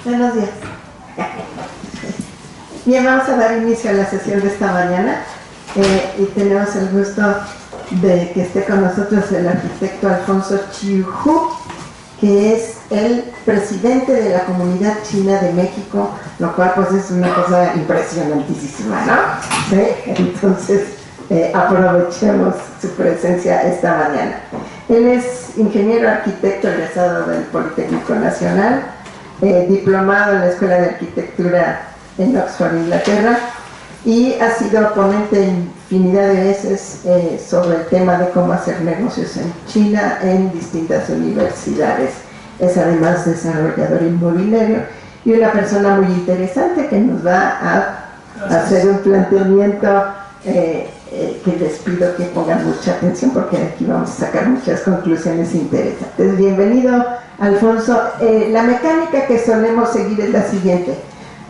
Buenos días. Bien, vamos a dar inicio a la sesión de esta mañana y tenemos el gusto de que esté con nosotros el arquitecto Alfonso Chiu Hu, que es el presidente de la Comunidad China de México, lo cual pues es una cosa impresionantísima, ¿no? ¿Sí? Entonces aprovechemos su presencia esta mañana. Él es ingeniero arquitecto egresado del Politécnico Nacional, diplomado en la Escuela de Arquitectura en Oxford, Inglaterra, y ha sido ponente infinidad de veces sobre el tema de cómo hacer negocios en China en distintas universidades. Es además desarrollador inmobiliario y una persona muy interesante que nos va a hacer un planteamiento que les pido que pongan mucha atención porque de aquí vamos a sacar muchas conclusiones interesantes. Bienvenido, Alfonso. La mecánica que solemos seguir es la siguiente: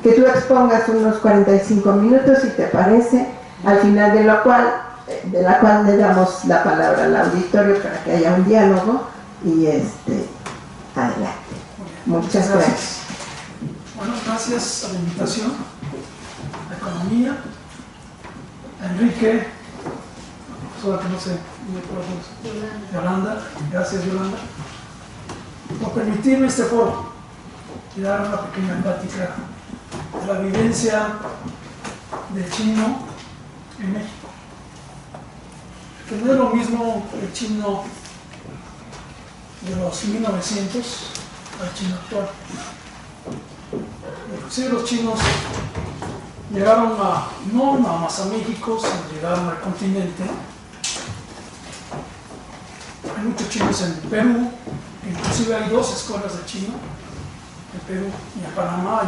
que tú expongas unos 45 minutos, si te parece, al final de la cual le damos la palabra al auditorio para que haya un diálogo y adelante. Muchas gracias. Bueno, gracias a la invitación, a Economía, a Enrique, solo que no sé, Yolanda, gracias Yolanda, por permitirme este foro y dar una pequeña plática de la vivencia del chino en México. Que no es lo mismo el chino de los 1900 al chino actual. Inclusive los chinos llegaron no nada más a México, sino llegaron al continente. Hay muchos chinos en Perú, inclusive hay 2 escuelas de chino en Perú y en Panamá.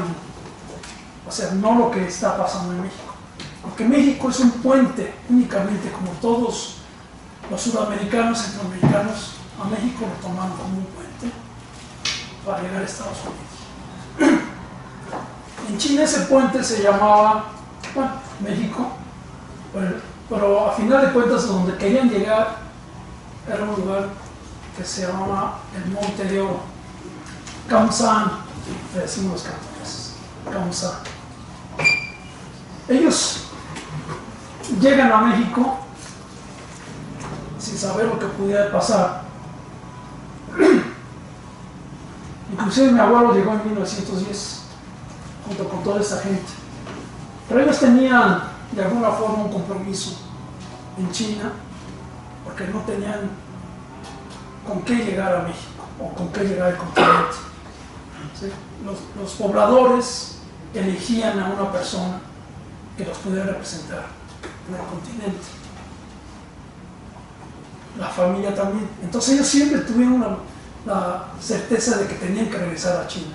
O sea, no lo que está pasando en México. Porque México es un puente únicamente, como todos los sudamericanos, centroamericanos, a México lo toman como un puente para llegar a Estados Unidos. En China ese puente se llamaba, bueno, México, pero a final de cuentas donde querían llegar era un lugar que se llamaba el Monte de Oro, Kamsan, le decimos los cantoneses, Kamsan. Ellos llegan a México sin saber lo que pudiera pasar. Inclusive mi abuelo llegó en 1910 junto con toda esta gente, pero ellos tenían de alguna forma un compromiso en China porque no tenían con qué llegar a México o con qué llegar al continente. ¿Sí? Los pobladores elegían a una persona que los pudiera representar en el continente, la familia también. Entonces ellos siempre tuvieron la certeza de que tenían que regresar a China.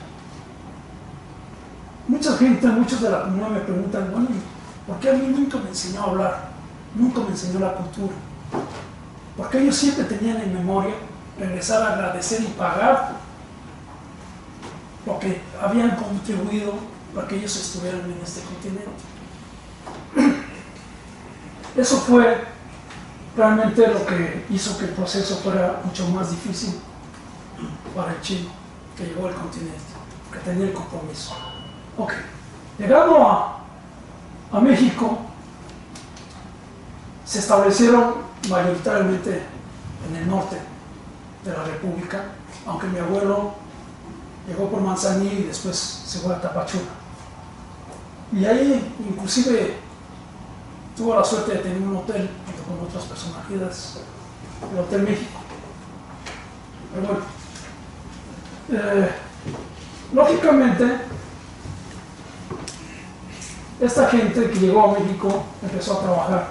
Muchos de la comunidad me preguntan, bueno, ¿por qué a mí nunca me enseñó a hablar? Nunca me enseñó la cultura. Porque ellos siempre tenían en memoria regresar a agradecer y pagar lo que habían contribuido para que ellos estuvieran en este continente. Eso fue realmente lo que hizo que el proceso fuera mucho más difícil para el chino que llegó al continente, que tenía el compromiso. Ok, llegando a México, se establecieron mayoritariamente en el norte de la República, aunque mi abuelo llegó por Manzanillo y después se fue a Tapachula. Y ahí inclusive tuvo la suerte de tener un hotel junto con otras personalidades, el Hotel México. Pero bueno, lógicamente, esta gente que llegó a México empezó a trabajar.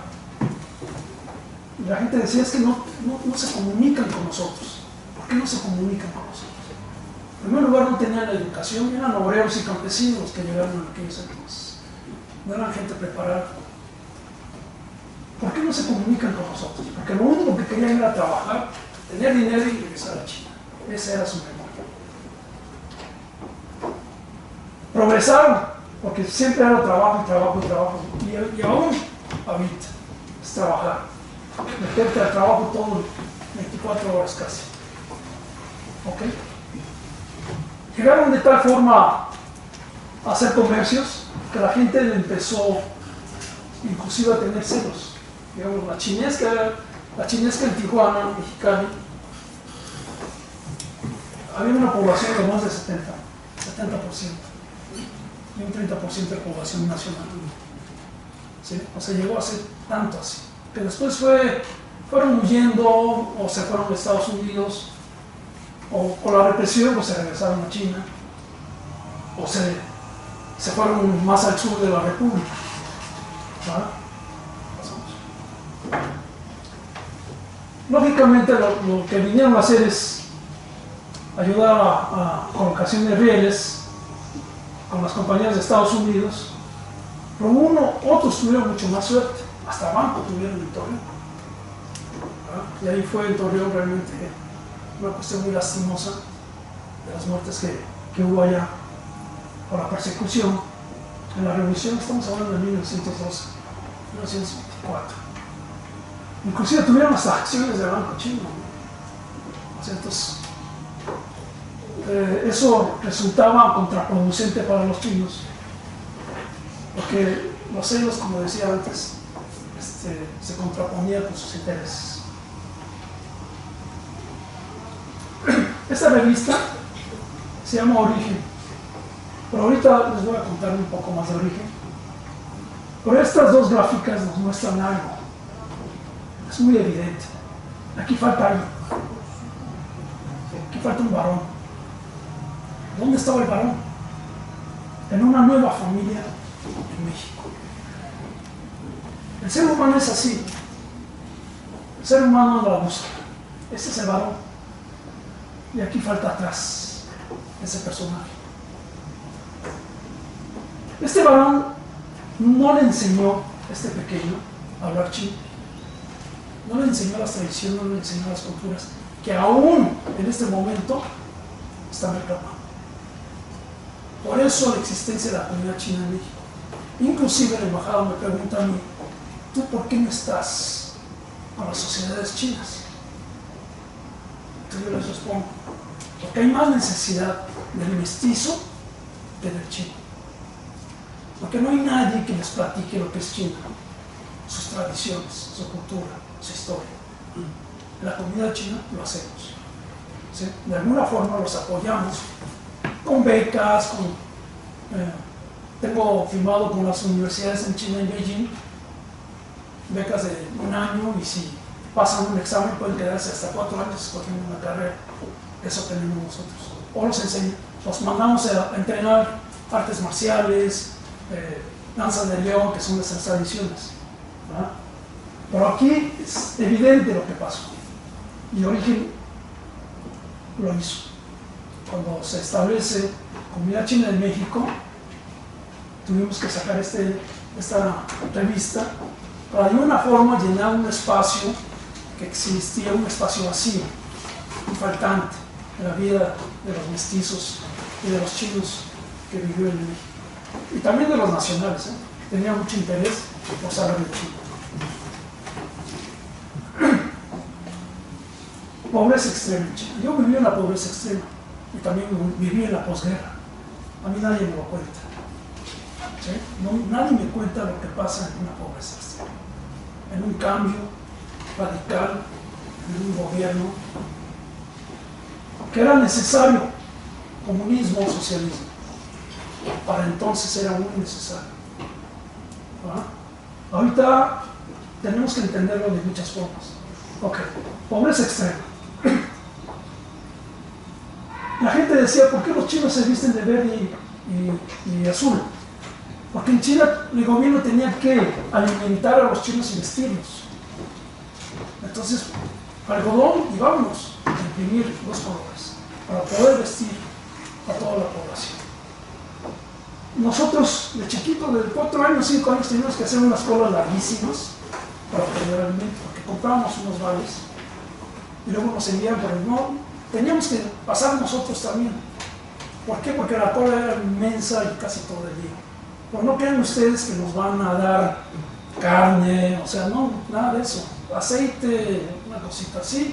Y la gente decía, es que no se comunican con nosotros. ¿Por qué no se comunican con nosotros? En primer lugar, no tenían la educación, eran obreros y campesinos los que llegaron en aquellos entonces. No eran gente preparada. ¿Por qué no se comunican con nosotros? Porque lo único que querían era trabajar, tener dinero y regresar a China. Esa era su memoria. Progresaron, porque siempre era trabajo y trabajo y trabajo. Y aún ahorita es trabajar. Meterte al trabajo todo 24 horas casi. ¿Ok? Llegaron de tal forma a hacer comercios, que la gente le empezó inclusive a tener celos. Digamos, la chinesca en Tijuana, Mexicali, había una población de más de 70% y un 30% de población nacional. ¿Sí? O sea, llegó a ser tanto así. Que después fueron huyendo o se fueron a Estados Unidos, o por la represión pues se regresaron a China, o se fueron más al sur de la República. ¿Vale? Lógicamente lo que vinieron a hacer es ayudar a colocación de rieles con las compañías de Estados Unidos, pero otros tuvieron mucho más suerte, hasta banco tuvieron en Torreón. Y ahí fue en Torreón realmente una cuestión muy lastimosa de las muertes que hubo allá por la persecución. En la revolución estamos hablando de 1912, 1924. Inclusive tuvieron hasta acciones del Banco Chino. O sea, entonces, eso resultaba contraproducente para los chinos, porque los celos, como decía antes, se contraponían con sus intereses. Esta revista se llama Origen, pero ahorita les voy a contar un poco más de Origen. Pero estas dos gráficas nos muestran algo, es muy evidente. Aquí falta algo, aquí falta un varón. ¿Dónde estaba el varón? En una nueva familia en México. El ser humano es así. El ser humano anda a la búsqueda. Ese es el varón. Y aquí falta atrás ese personaje. Este varón no le enseñó, este pequeño, a hablar chino. No le enseñó las tradiciones, no le enseñó las culturas, que aún en este momento están reclamando. Por eso la existencia de la comunidad china en México. Inclusive la embajada me pregunta a mí, ¿tú por qué no estás con las sociedades chinas? Entonces yo les respondo, porque hay más necesidad del mestizo que del chino. Porque no hay nadie que les platique lo que es China, sus tradiciones, su cultura, su historia. En la comunidad china lo hacemos. ¿Sí? De alguna forma los apoyamos con becas, tengo firmado con las universidades en China, en Beijing, becas de 1 año, y si pasan un examen pueden quedarse hasta 4 años escogiendo una carrera. Eso tenemos nosotros. O los mandamos a entrenar artes marciales, danza de león, que son nuestras tradiciones. ¿Verdad? Pero aquí es evidente lo que pasó. Y Origen lo hizo. Cuando se establece Comunidad China en México, tuvimos que sacar esta revista para de una forma llenar un espacio que existía, un espacio vacío, un faltante en la vida de los mestizos y de los chinos que vivieron en México. Y también de los nacionales, tenía mucho interés por saber de China. Pobreza extrema. Yo viví en la pobreza extrema y también viví en la posguerra. A mí nadie me lo cuenta. ¿Sí? Nadie me cuenta lo que pasa en una pobreza extrema, en un cambio radical, en un gobierno que era necesario, comunismo o socialismo. Para entonces era muy necesario. ¿Ah? Ahorita tenemos que entenderlo de muchas formas. Ok, pobreza extrema. La gente decía, ¿por qué los chinos se visten de verde y azul? Porque en China el gobierno tenía que alimentar a los chinos y vestirlos. Entonces, algodón y vámonos a imprimir los colores para poder vestir a toda la población. Nosotros, de chiquito, de 4 años, 5 años, teníamos que hacer unas colas larguísimas para obtener alimento, porque comprábamos unos vales y luego nos enviaban por el no. Teníamos que pasar nosotros también. ¿Por qué? Porque la cola era inmensa y casi todo el día. Pero no crean ustedes que nos van a dar carne, o sea, no, nada de eso. Aceite, una cosita así,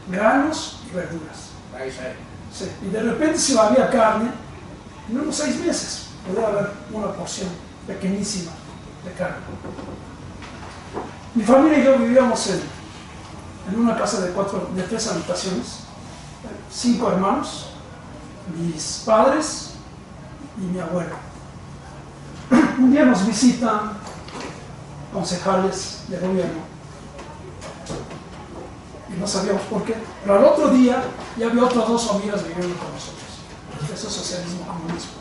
granos y verduras. Sí. Y de repente si había carne, en unos 6 meses, podía haber una porción pequeñísima de carne. Mi familia y yo vivíamos en una casa de 3 habitaciones, 5 hermanos, mis padres y mi abuelo. Un día nos visitan concejales de gobierno y no sabíamos por qué, pero al otro día ya había otras 2 familias viviendo con nosotros. Eso es socialismo, comunismo.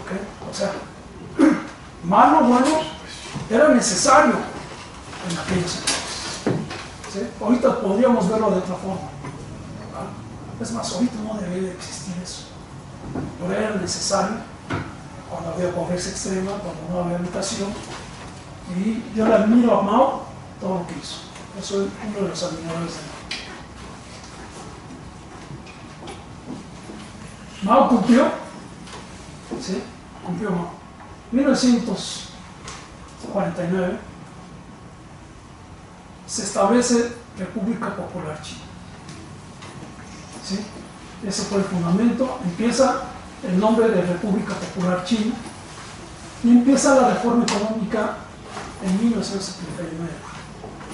¿Okay? O sea, malo, bueno, era necesario en aquellos entonces. ¿Sí? Ahorita podríamos verlo de otra forma. ¿Vale? Es más, ahorita no debería de existir eso. Pero era necesario cuando había pobreza extrema, cuando no había habitación. Y yo le admiro a Mao todo lo que hizo. Yo soy uno de los admiradores de Mao. Mao cumplió, ¿sí? Cumplió Mao. 1949 se establece República Popular China. ¿Sí? Ese fue el fundamento. Empieza el nombre de República Popular China y empieza la reforma económica en 1979,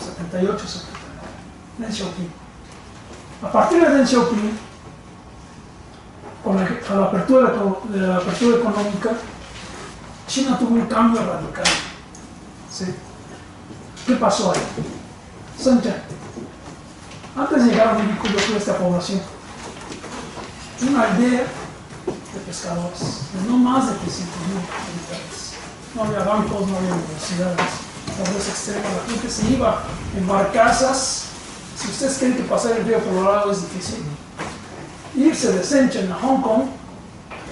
78, 79, Deng Xiaoping. A partir de Deng Xiaoping, con la apertura económica, China tuvo un cambio radical. ¿Sí? ¿Qué pasó ahí? Shenzhen. Antes de llegar a México, yo fui a esta población. Una aldea de pescadores, de no más de 300.000 habitantes. No había bancos, no había universidades, pobreza extrema, la gente se iba en barcazas. Si ustedes creen que pasar el río Colorado es difícil, irse de Shenzhen a Hong Kong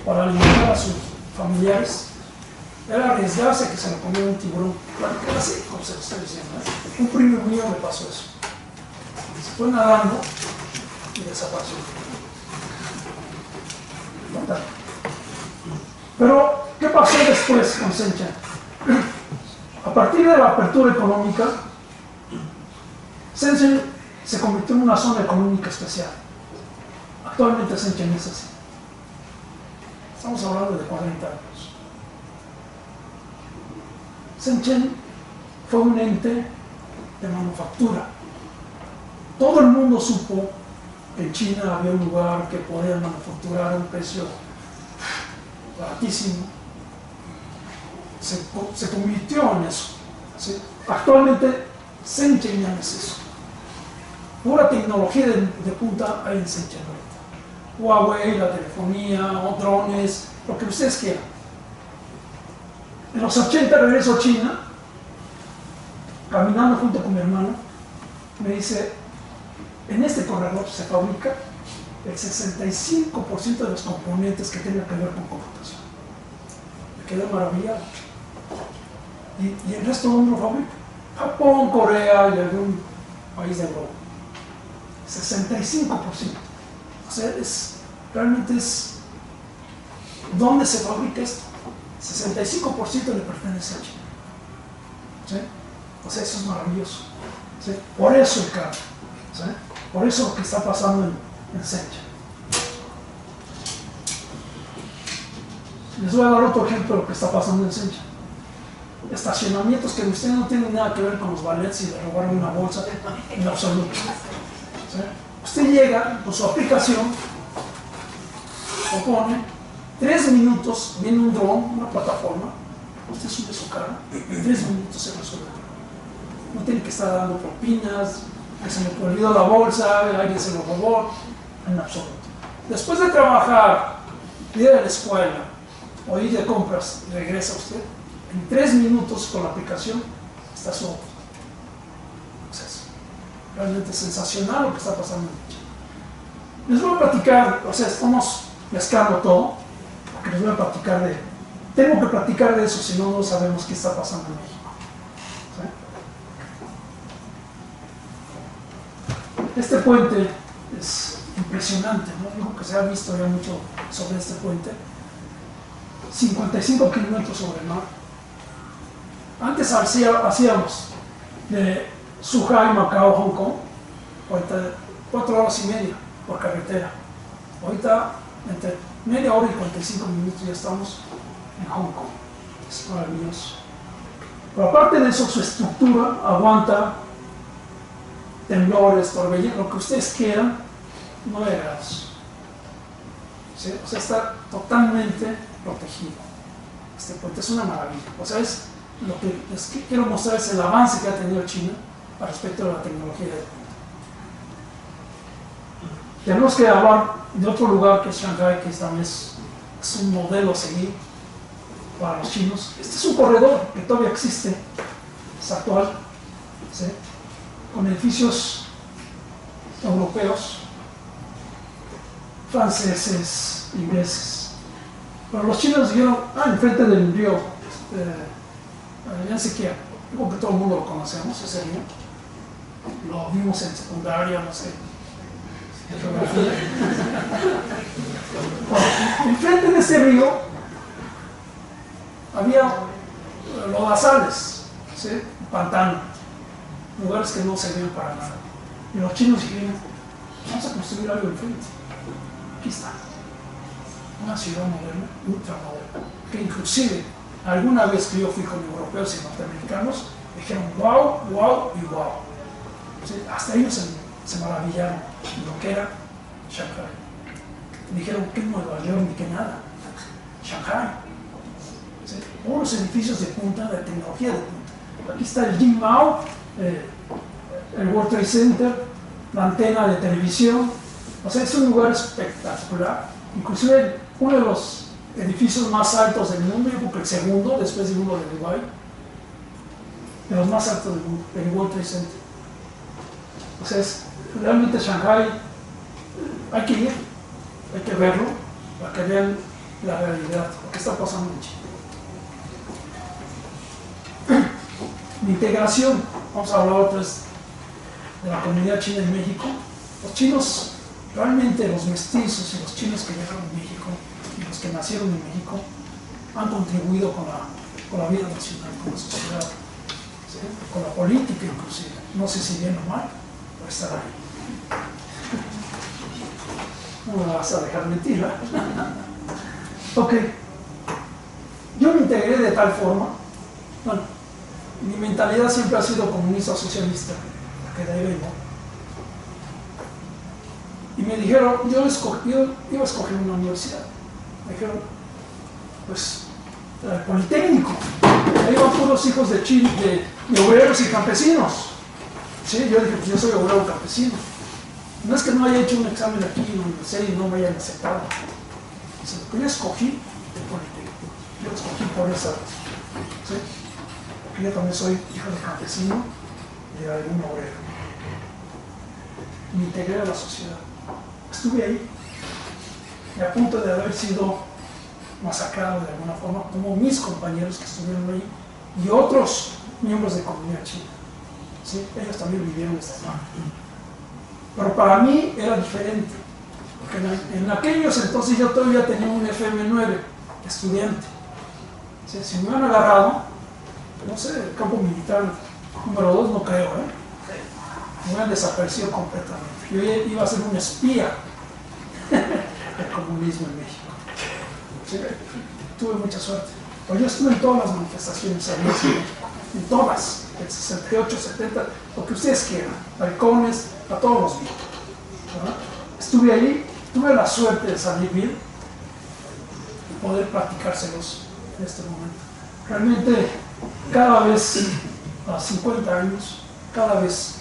para alimentar a sus familiares era arriesgarse a que se lo comiera un tiburón. Claro, así, como se lo estoy diciendo, ¿eh? Un primo mío me pasó eso. Se fue nadando y desapareció. Pero, ¿qué pasó después con Shenzhen? A partir de la apertura económica, Shenzhen se convirtió en una zona económica especial. Actualmente Shenzhen es así. Estamos hablando de 40 años. Shenzhen fue un ente de manufactura. Todo el mundo supo que en China había un lugar que podía manufacturar a un precio baratísimo. Se convirtió en eso. ¿Sí? Actualmente Shenzhen ya no es eso. Pura tecnología de punta hay en Shenzhen ahorita. Huawei, la telefonía, o drones, lo que ustedes quieran. En los 80 regreso a China, caminando junto con mi hermano, me dice, en este corredor se fabrica el 65% de los componentes que tengan que ver con computación. Me quedé maravillado. ¿Y el resto dónde lo fabrica? Japón, Corea y algún país de Europa. 65%. O sea, realmente es ¿dónde se fabrica esto? 65% le pertenece a China. ¿Sí? O sea, eso es maravilloso. ¿Sí? Por eso el cambio. ¿Sí? Por eso lo que está pasando en Shenzhen. Les voy a dar otro ejemplo de lo que está pasando en Shenzhen. Estacionamientos que ustedes no tienen nada que ver con los ballets y de robar una bolsa en absoluto. ¿Sí? Usted llega con su aplicación, lo pone, 3 minutos, viene un dron, una plataforma, usted sube su carro, en 3 minutos se resuelve. No tiene que estar dando propinas, que se me olvidó la bolsa, alguien se lo robó, en absoluto. Después de trabajar, ir a la escuela o ir de compras, regresa usted, en 3 minutos con la aplicación está su acceso. Realmente sensacional lo que está pasando en China. Les voy a platicar, o sea, estamos mezclando todo, porque les voy a platicar tengo que platicar de eso, si no, no sabemos qué está pasando en México. ¿Sí? Este puente es impresionante, ¿no? Digo que se ha visto ya mucho sobre este puente. 55 kilómetros sobre el mar. Antes hacíamos de Zhuhai, Macao, Hong Kong, ahorita 4 horas y media por carretera. Ahorita entre media hora y 45 minutos ya estamos en Hong Kong. Es maravilloso. Pero aparte de eso, su estructura aguanta temblores, torbellinos, lo que ustedes quieran, 9 grados. ¿Sí? O sea, está totalmente protegido. Este puente es una maravilla. O sea, es lo que les quiero mostrar es el avance que ha tenido China al respecto de la tecnología del puente. Tenemos que hablar de otro lugar que es Shanghái, que también es un modelo a seguir para los chinos. Este es un corredor que todavía existe, es actual, ¿sí? Con edificios europeos, franceses, ingleses. Pero los chinos dijeron, enfrente del río, Yangtze, digo que todo el mundo lo conocemos, ese río, lo vimos en secundaria, no sé, de geografía. Bueno, enfrente de ese río había lodazales, ¿sí? Pantano, lugares que no servían para nada. Y los chinos dijeron, vamos a construir algo enfrente. Aquí está, una ciudad moderna, ultramoderna, que inclusive alguna vez que yo fui con europeos y norteamericanos, dijeron wow, wow y wow. ¿Sí? Hasta ellos se maravillaron de lo que era Shanghái. Dijeron que Nueva York ni que nada, Shanghái. ¿Sí? Unos edificios de punta, de tecnología de punta. Aquí está el Jinmao, el World Trade Center, la antena de televisión. O sea, es un lugar espectacular. Inclusive uno de los edificios más altos del mundo, yo creo que el segundo, después de uno de Dubái, de los más altos del mundo, el World Trade Center. O sea, realmente Shanghái, hay que ir, hay que verlo, para que vean la realidad, lo que está pasando en China. La integración, vamos a hablar otra vez de la comunidad china en México. Los chinos, realmente los mestizos y los chinos que llegaron a México y los que nacieron en México han contribuido con la vida nacional, con la sociedad, ¿sí? Con la política inclusive. No sé si bien o mal, pero estar ahí. No me vas a dejar mentir, ¿verdad? Ok. Yo me integré de tal forma, bueno, mi mentalidad siempre ha sido comunista socialista, porque de ahí vengo. Y me dijeron, yo iba a escoger una universidad. Me dijeron, pues, el Politécnico. Ahí van puros hijos de obreros y campesinos. ¿Sí? Yo dije, pues yo soy obrero campesino. No es que no haya hecho un examen aquí en la universidad y no me hayan aceptado. Dice, yo escogí el Politécnico. Yo lo escogí por esa razón. ¿Sí? Porque yo también soy hijo de campesino y de algún obrero. Me integré a la sociedad. Estuve ahí y a punto de haber sido masacrado de alguna forma, como mis compañeros que estuvieron ahí y otros miembros de la comunidad china. ¿Sí? Ellos también vivieron esta forma. Pero para mí era diferente, porque en aquellos entonces yo todavía tenía un FM9 estudiante. ¿Sí? Si me han agarrado, no sé, el campo militar número 2 no creo, me hubieran desaparecido completamente. Yo iba a ser un espía del comunismo en México. ¿Sí? Tuve mucha suerte. Pero yo estuve en todas las manifestaciones en todas, el 68, 70, lo que ustedes quieran, balcones, a todos los vi. ¿Verdad? Estuve ahí, tuve la suerte de salir bien y poder practicárselos en este momento. Realmente, cada vez, a 50 años, cada vez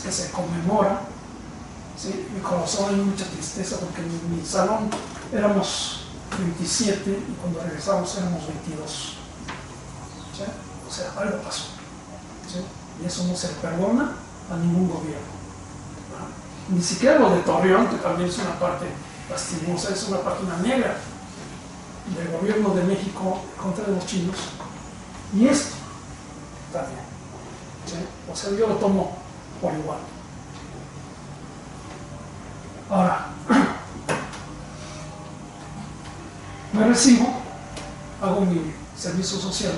que se conmemora, ¿sí? Mi corazón hay mucha tristeza porque en mi salón éramos 27 y cuando regresamos éramos 22. ¿Sí? O sea, algo pasó. ¿Sí? Y eso no se le perdona a ningún gobierno. ¿No? Ni siquiera lo de Torreón, que también es una parte lastimosa, es una página negra del gobierno de México contra los chinos. Y esto también. ¿Sí? O sea, yo lo tomo por igual. Ahora, me recibo, hago mi servicio social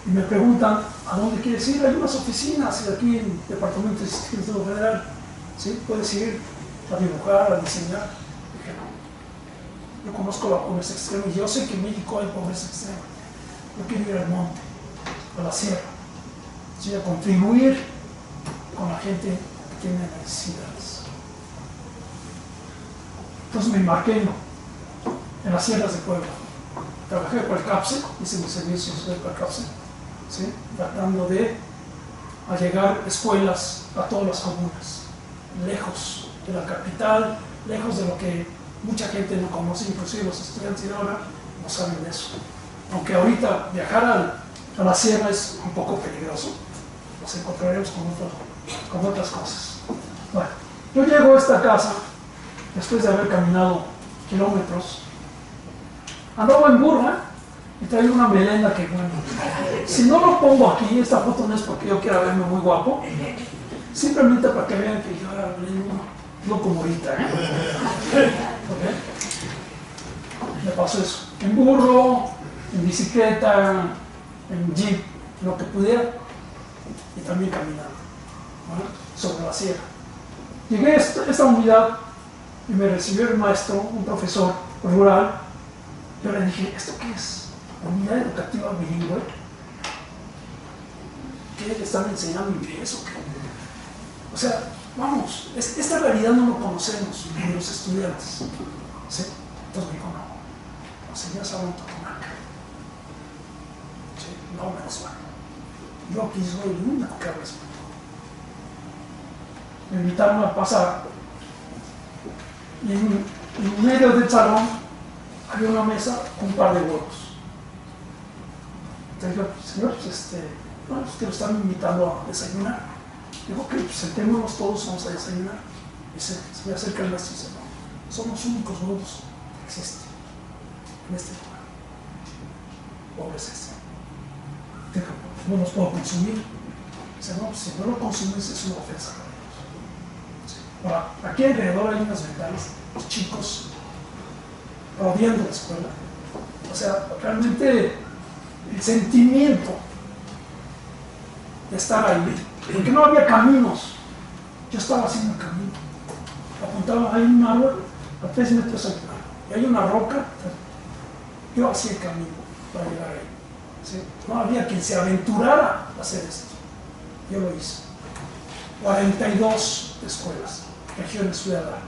y me preguntan ¿a dónde quieres ir? Hay unas oficinas aquí en el Departamento de Distrito Federal, ¿sí? Puedes ir a dibujar, a diseñar. Dije, Yo conozco la pobreza extrema y yo sé que en México hay pobreza extrema. Yo quiero ir al monte, a la sierra, ¿sí? A contribuir con la gente que tiene necesidades. Entonces me embarqué en las sierras de Puebla. Trabajé para el CAPSE, hice mi servicio social para el CAPSE, ¿sí? Tratando de llegar escuelas a todas las comunas, lejos de la capital, lejos de lo que mucha gente no conoce, inclusive los estudiantes de ahora no saben de eso. Aunque ahorita viajar a la sierra es un poco peligroso, nos encontraremos con otras cosas. Bueno, yo llego a esta casa después de haber caminado kilómetros. Andaba en burra y traía una melena que, bueno, si no lo pongo aquí, esta foto no es porque yo quiera verme muy guapo, simplemente para que vean que yo era no como ahorita. ¿Okay? Me pasó eso. En burro, en bicicleta, en jeep, lo que pudiera, y también caminando, ¿no? Sobre la sierra. Llegué a esta unidad y me recibió el maestro, un profesor rural. Yo le dije, ¿esto qué es? ¿Unidad educativa bilingüe? ¿Qué le están enseñando inglés o qué? O sea, vamos, esta realidad no lo conocemos ni los estudiantes, ¿sí? Entonces me dijo, no, los señores hablan totonaca, ¿sí? No menos mal. Yo aquí soy el único que habla español. Me invitaron a pasar y en medio del salón había una mesa con un par de huevos. Entonces yo, señor, bueno, pues que lo están invitando a desayunar. Digo, ok, pues sentémonos todos, vamos a desayunar. Y se me acerca el maestro y dice, no, son los únicos huevos que existen en este lugar. Pobres Digo, no los puedo consumir. Dice, no, si no lo consumes es una ofensa para ellos. Sí. Ahora, aquí alrededor hay unas ventanas, los chicos rodeando la escuela. O sea, realmente el sentimiento de estar ahí, porque no había caminos. Yo estaba haciendo el camino. Apuntaba, hay un árbol a 3 metros al mar, y hay una roca. Yo hacía el camino para llegar ahí. ¿Sí? No había quien se aventurara a hacer esto. Yo lo hice. 42 escuelas, regiones fui a dar.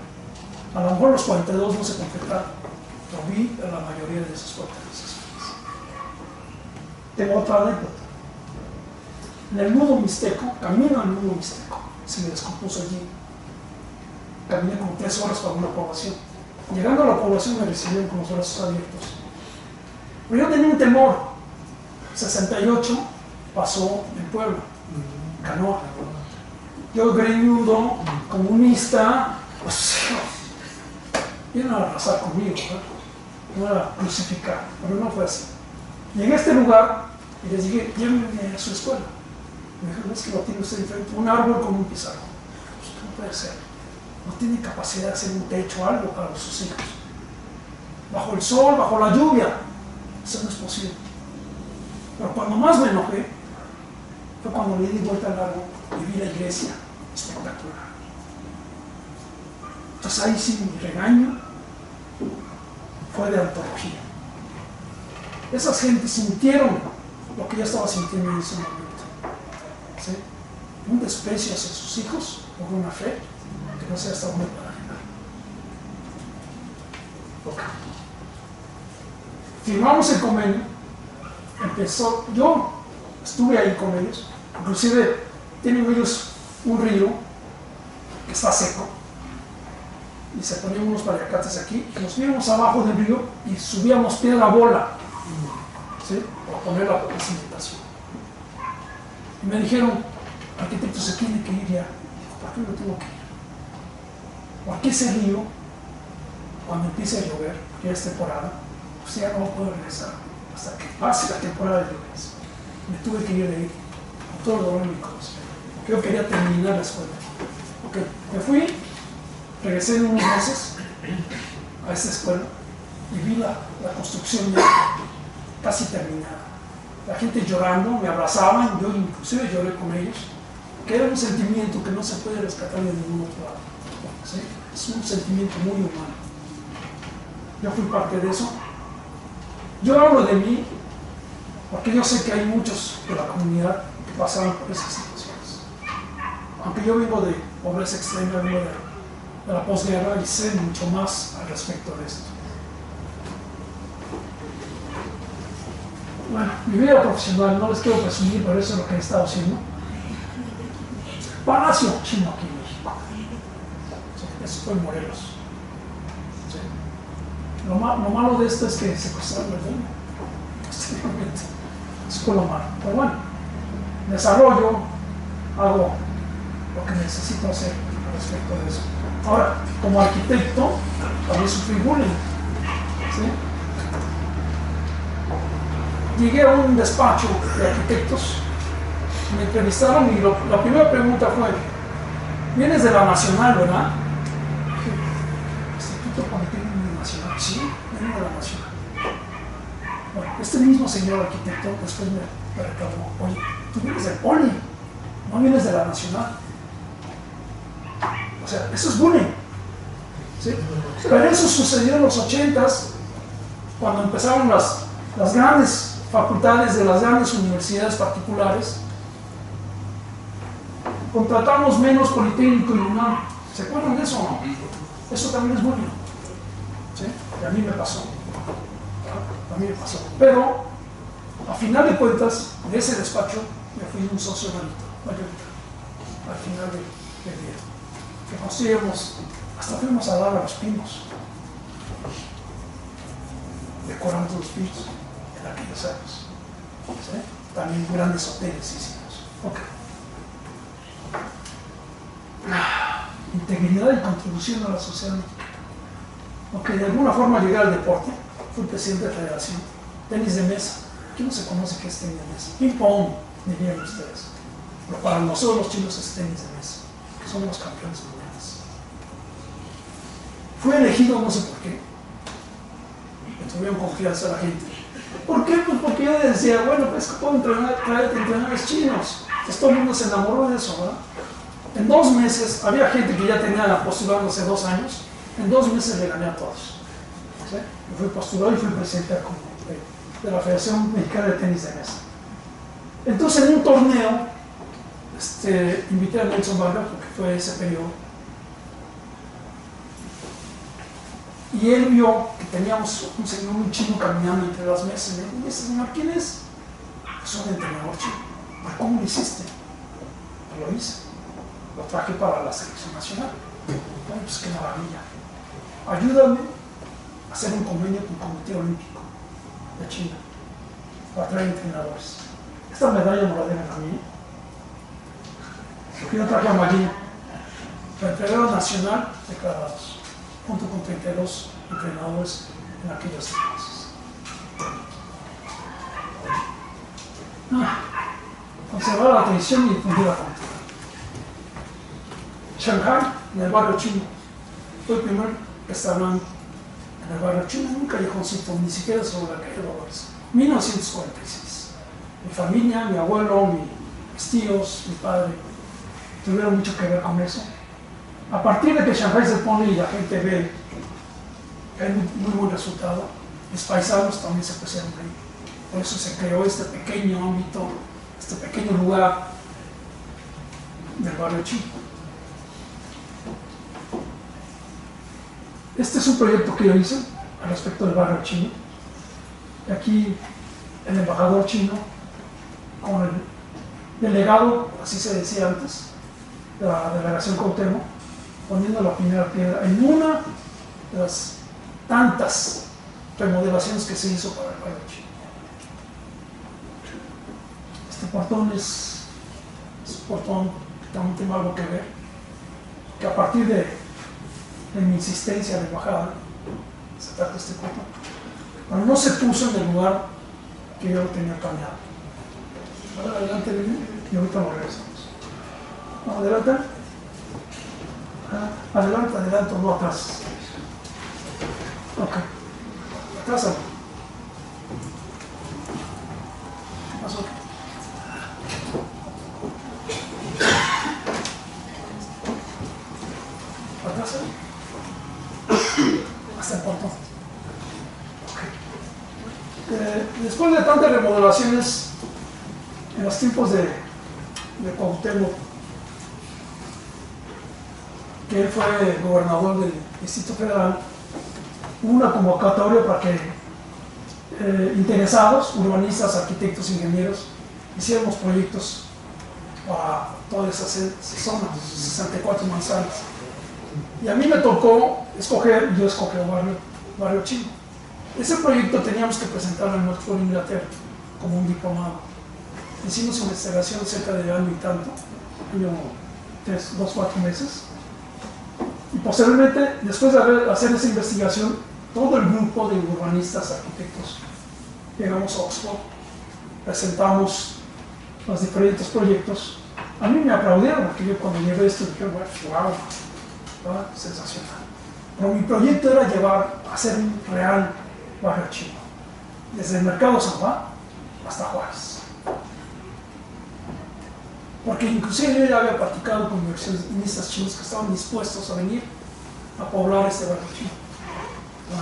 A lo mejor los 42 no se completaron, pero vi a la mayoría de esas 42 escuelas. Tengo otra anécdota. En el nudo mixteco, camino al nudo mixteco, se me descompuso allí. Caminé como 3 horas para una población. Llegando a la población me recibieron con los brazos abiertos. Pero yo tenía un temor. 68 pasó en Puebla, Canoa. Yo greñudo, comunista, pues iban a arrasar conmigo, ¿verdad? No era crucificar, pero no fue así. Llegué a este lugar y les dije, llévenme a su escuela. Me dijeron, es que lo tiene usted diferente, un árbol con un pizarrón. Pues, ¿cómo puede ser? No tiene capacidad de hacer un techo o algo para sus hijos. Bajo el sol, bajo la lluvia, eso no es posible. Pero cuando más me enojé, fue cuando le di vuelta al árbol y vi la iglesia espectacular. Entonces ahí sí mi regaño fue de antología. Esas gentes sintieron lo que yo estaba sintiendo en ese momento. ¿Sí? Un desprecio hacia sus hijos por una fe que no sé hasta dónde para llegar. Okay. Firmamos el convenio. Empezó, yo estuve ahí con ellos, inclusive tienen ellos un río que está seco y se ponían unos paliacates aquí y nos íbamos abajo del río y subíamos piedra bola, ¿sí? Para poner la precipitación. Y me dijeron, arquitecto, se tiene que ir ya. Digo, ¿por qué no tengo que ir? Porque ese río, cuando empiece a llover, que es temporada, pues ya no puedo regresar hasta que pase la temporada de lluvias. Me tuve que ir de ahí, con todo el dolor en mi corazón, porque yo quería terminar la escuela. Okay. Me fui, regresé en unos meses a esta escuela y vi la construcción ya casi terminada. La gente llorando, me abrazaban, yo inclusive lloré con ellos, que era un sentimiento que no se puede rescatar de ningún otro lado. ¿Sí? Es un sentimiento muy humano. yo fui parte de eso. Yo hablo de mí porque yo sé que hay muchos de la comunidad que pasaron por esas situaciones. Aunque yo vengo de pobreza extrema, vengo de la posguerra y sé mucho más al respecto de esto. Bueno, mi vida profesional no les quiero presumir, pero eso es lo que he estado haciendo. Palacio chino aquí en México. Sí, eso fue en Morelos. Sí. Lo malo de esto es que secuestraron el dueño. Posteriormente. Eso fue lo malo. Pero bueno, desarrollo, hago lo que necesito hacer respecto de eso. Ahora, como arquitecto, también sufrí bullying. ¿Sí? Llegué a un despacho de arquitectos, me entrevistaron y la primera pregunta fue: ¿vienes de la Nacional, verdad? Dije, ¿Instituto Politécnico Nacional? Sí, vengo de la Nacional. Bueno, este mismo señor arquitecto después me reclamó: oye, tú vienes del Poli, no vienes de la Nacional. O sea, eso es bullying. ¿Sí? Pero eso sucedió en los 80s, cuando empezaron las grandes facultades de las grandes universidades particulares. Contratamos menos Politécnico y UNAM. ¿Se acuerdan de eso o no? Eso también es bullying. ¿Sí? Y a mí me pasó. A mí me pasó. Pero, a final de cuentas, de ese despacho me fui un socio mayoritario. Al final del día. Que construimos, hasta fuimos a dar a los pinos. Decoramos los pinos en aquellos años. ¿Sí? También grandes hoteles hicimos. Ok. Integridad y contribución a la sociedad mexicana. Ok, de alguna forma llegué al deporte. Fui presidente de la federación. Tenis de mesa. Aquí no se conoce qué es tenis de mesa. Ping pong, dirían ustedes. Pero para nosotros los chinos es tenis de mesa. Somos los campeones mundiales. Fui elegido, no sé por qué. Me tuvieron confianza la gente. ¿Por qué? Pues porque yo decía, bueno, pues que puedo traerte entrenadores chinos. Pues todo el mundo se enamoró de eso, ¿verdad? En 2 meses, había gente que ya tenía postulado hace 2 años, en 2 meses le gané a todos. ¿Sí? Yo fui postulado y fui presidente de la Federación Mexicana de Tenis de Mesa. Entonces, en un torneo, invité a Nelson Vargas, porque fue ese periodo, y él vio que teníamos un señor, un chino caminando entre las mesas, y me dijo: ¿ese señor quién es? Es un entrenador chino. ¿Cómo lo hiciste? Lo hice. Lo traje para la selección nacional. Bueno, pues qué maravilla. Ayúdame a hacer un convenio con el Comité Olímpico de China para traer entrenadores. Esta medalla no la deben a mí. Yo traje a Marina, la entrenadora nacional declarados, junto con 32 entrenadores en aquellos países. Conservar la tradición y difundir la cultura. Shanghai, en el barrio chino, fue el primer restaurante en el barrio chino, en un callejoncito, ni siquiera sobre la calle de Dolores. 1946. Mi familia, mi abuelo, mis tíos, mi padre, tuvieron mucho que ver con eso. A partir de que Shanghai se pone y la gente ve que hay muy buen resultado, los paisanos también se pusieron ahí. Por eso se creó este pequeño ámbito, este pequeño lugar del barrio chino. Este es un proyecto que yo hice al respecto del barrio chino. Y aquí el embajador chino con el delegado, así se decía antes, de la delegación Cuauhtémoc, poniendo la primera piedra en una de las tantas remodelaciones que se hizo para el barrio chino. Este portón es un portón que también tengo algo que ver, que a partir de mi insistencia de embajada, se trata este portón, pero no se puso en el lugar que yo lo tenía planeado. Ahora adelante, y ahorita lo regresamos. No, adelante. Adelante, no atrás. Ok. Atrás, ¿qué pasó? Atrás, hasta el portón. Después de tantas remodelaciones en los tiempos de Cuauhtémoc, que él fue gobernador del Distrito Federal, hubo una convocatoria para que interesados, urbanistas, arquitectos, ingenieros, hiciéramos proyectos para toda esa zona, 64 manzanas. Y a mí me tocó escoger, yo escogí Barrio Chino. Ese proyecto teníamos que presentarlo en Oxford, Inglaterra, como un diplomado. Hicimos investigación cerca de año y tanto, año 2, 4 meses. Y posteriormente, después de hacer esa investigación, todo el grupo de urbanistas, arquitectos, llegamos a Oxford, presentamos los diferentes proyectos. A mí me aplaudieron, porque yo cuando llevé esto dije, wow, sensacional. Pero mi proyecto era hacer un real barrio chino, desde el Mercado San Juan hasta Juárez. Porque inclusive yo ya había platicado con inversionistas chinos que estaban dispuestos a venir a poblar este barrio chino,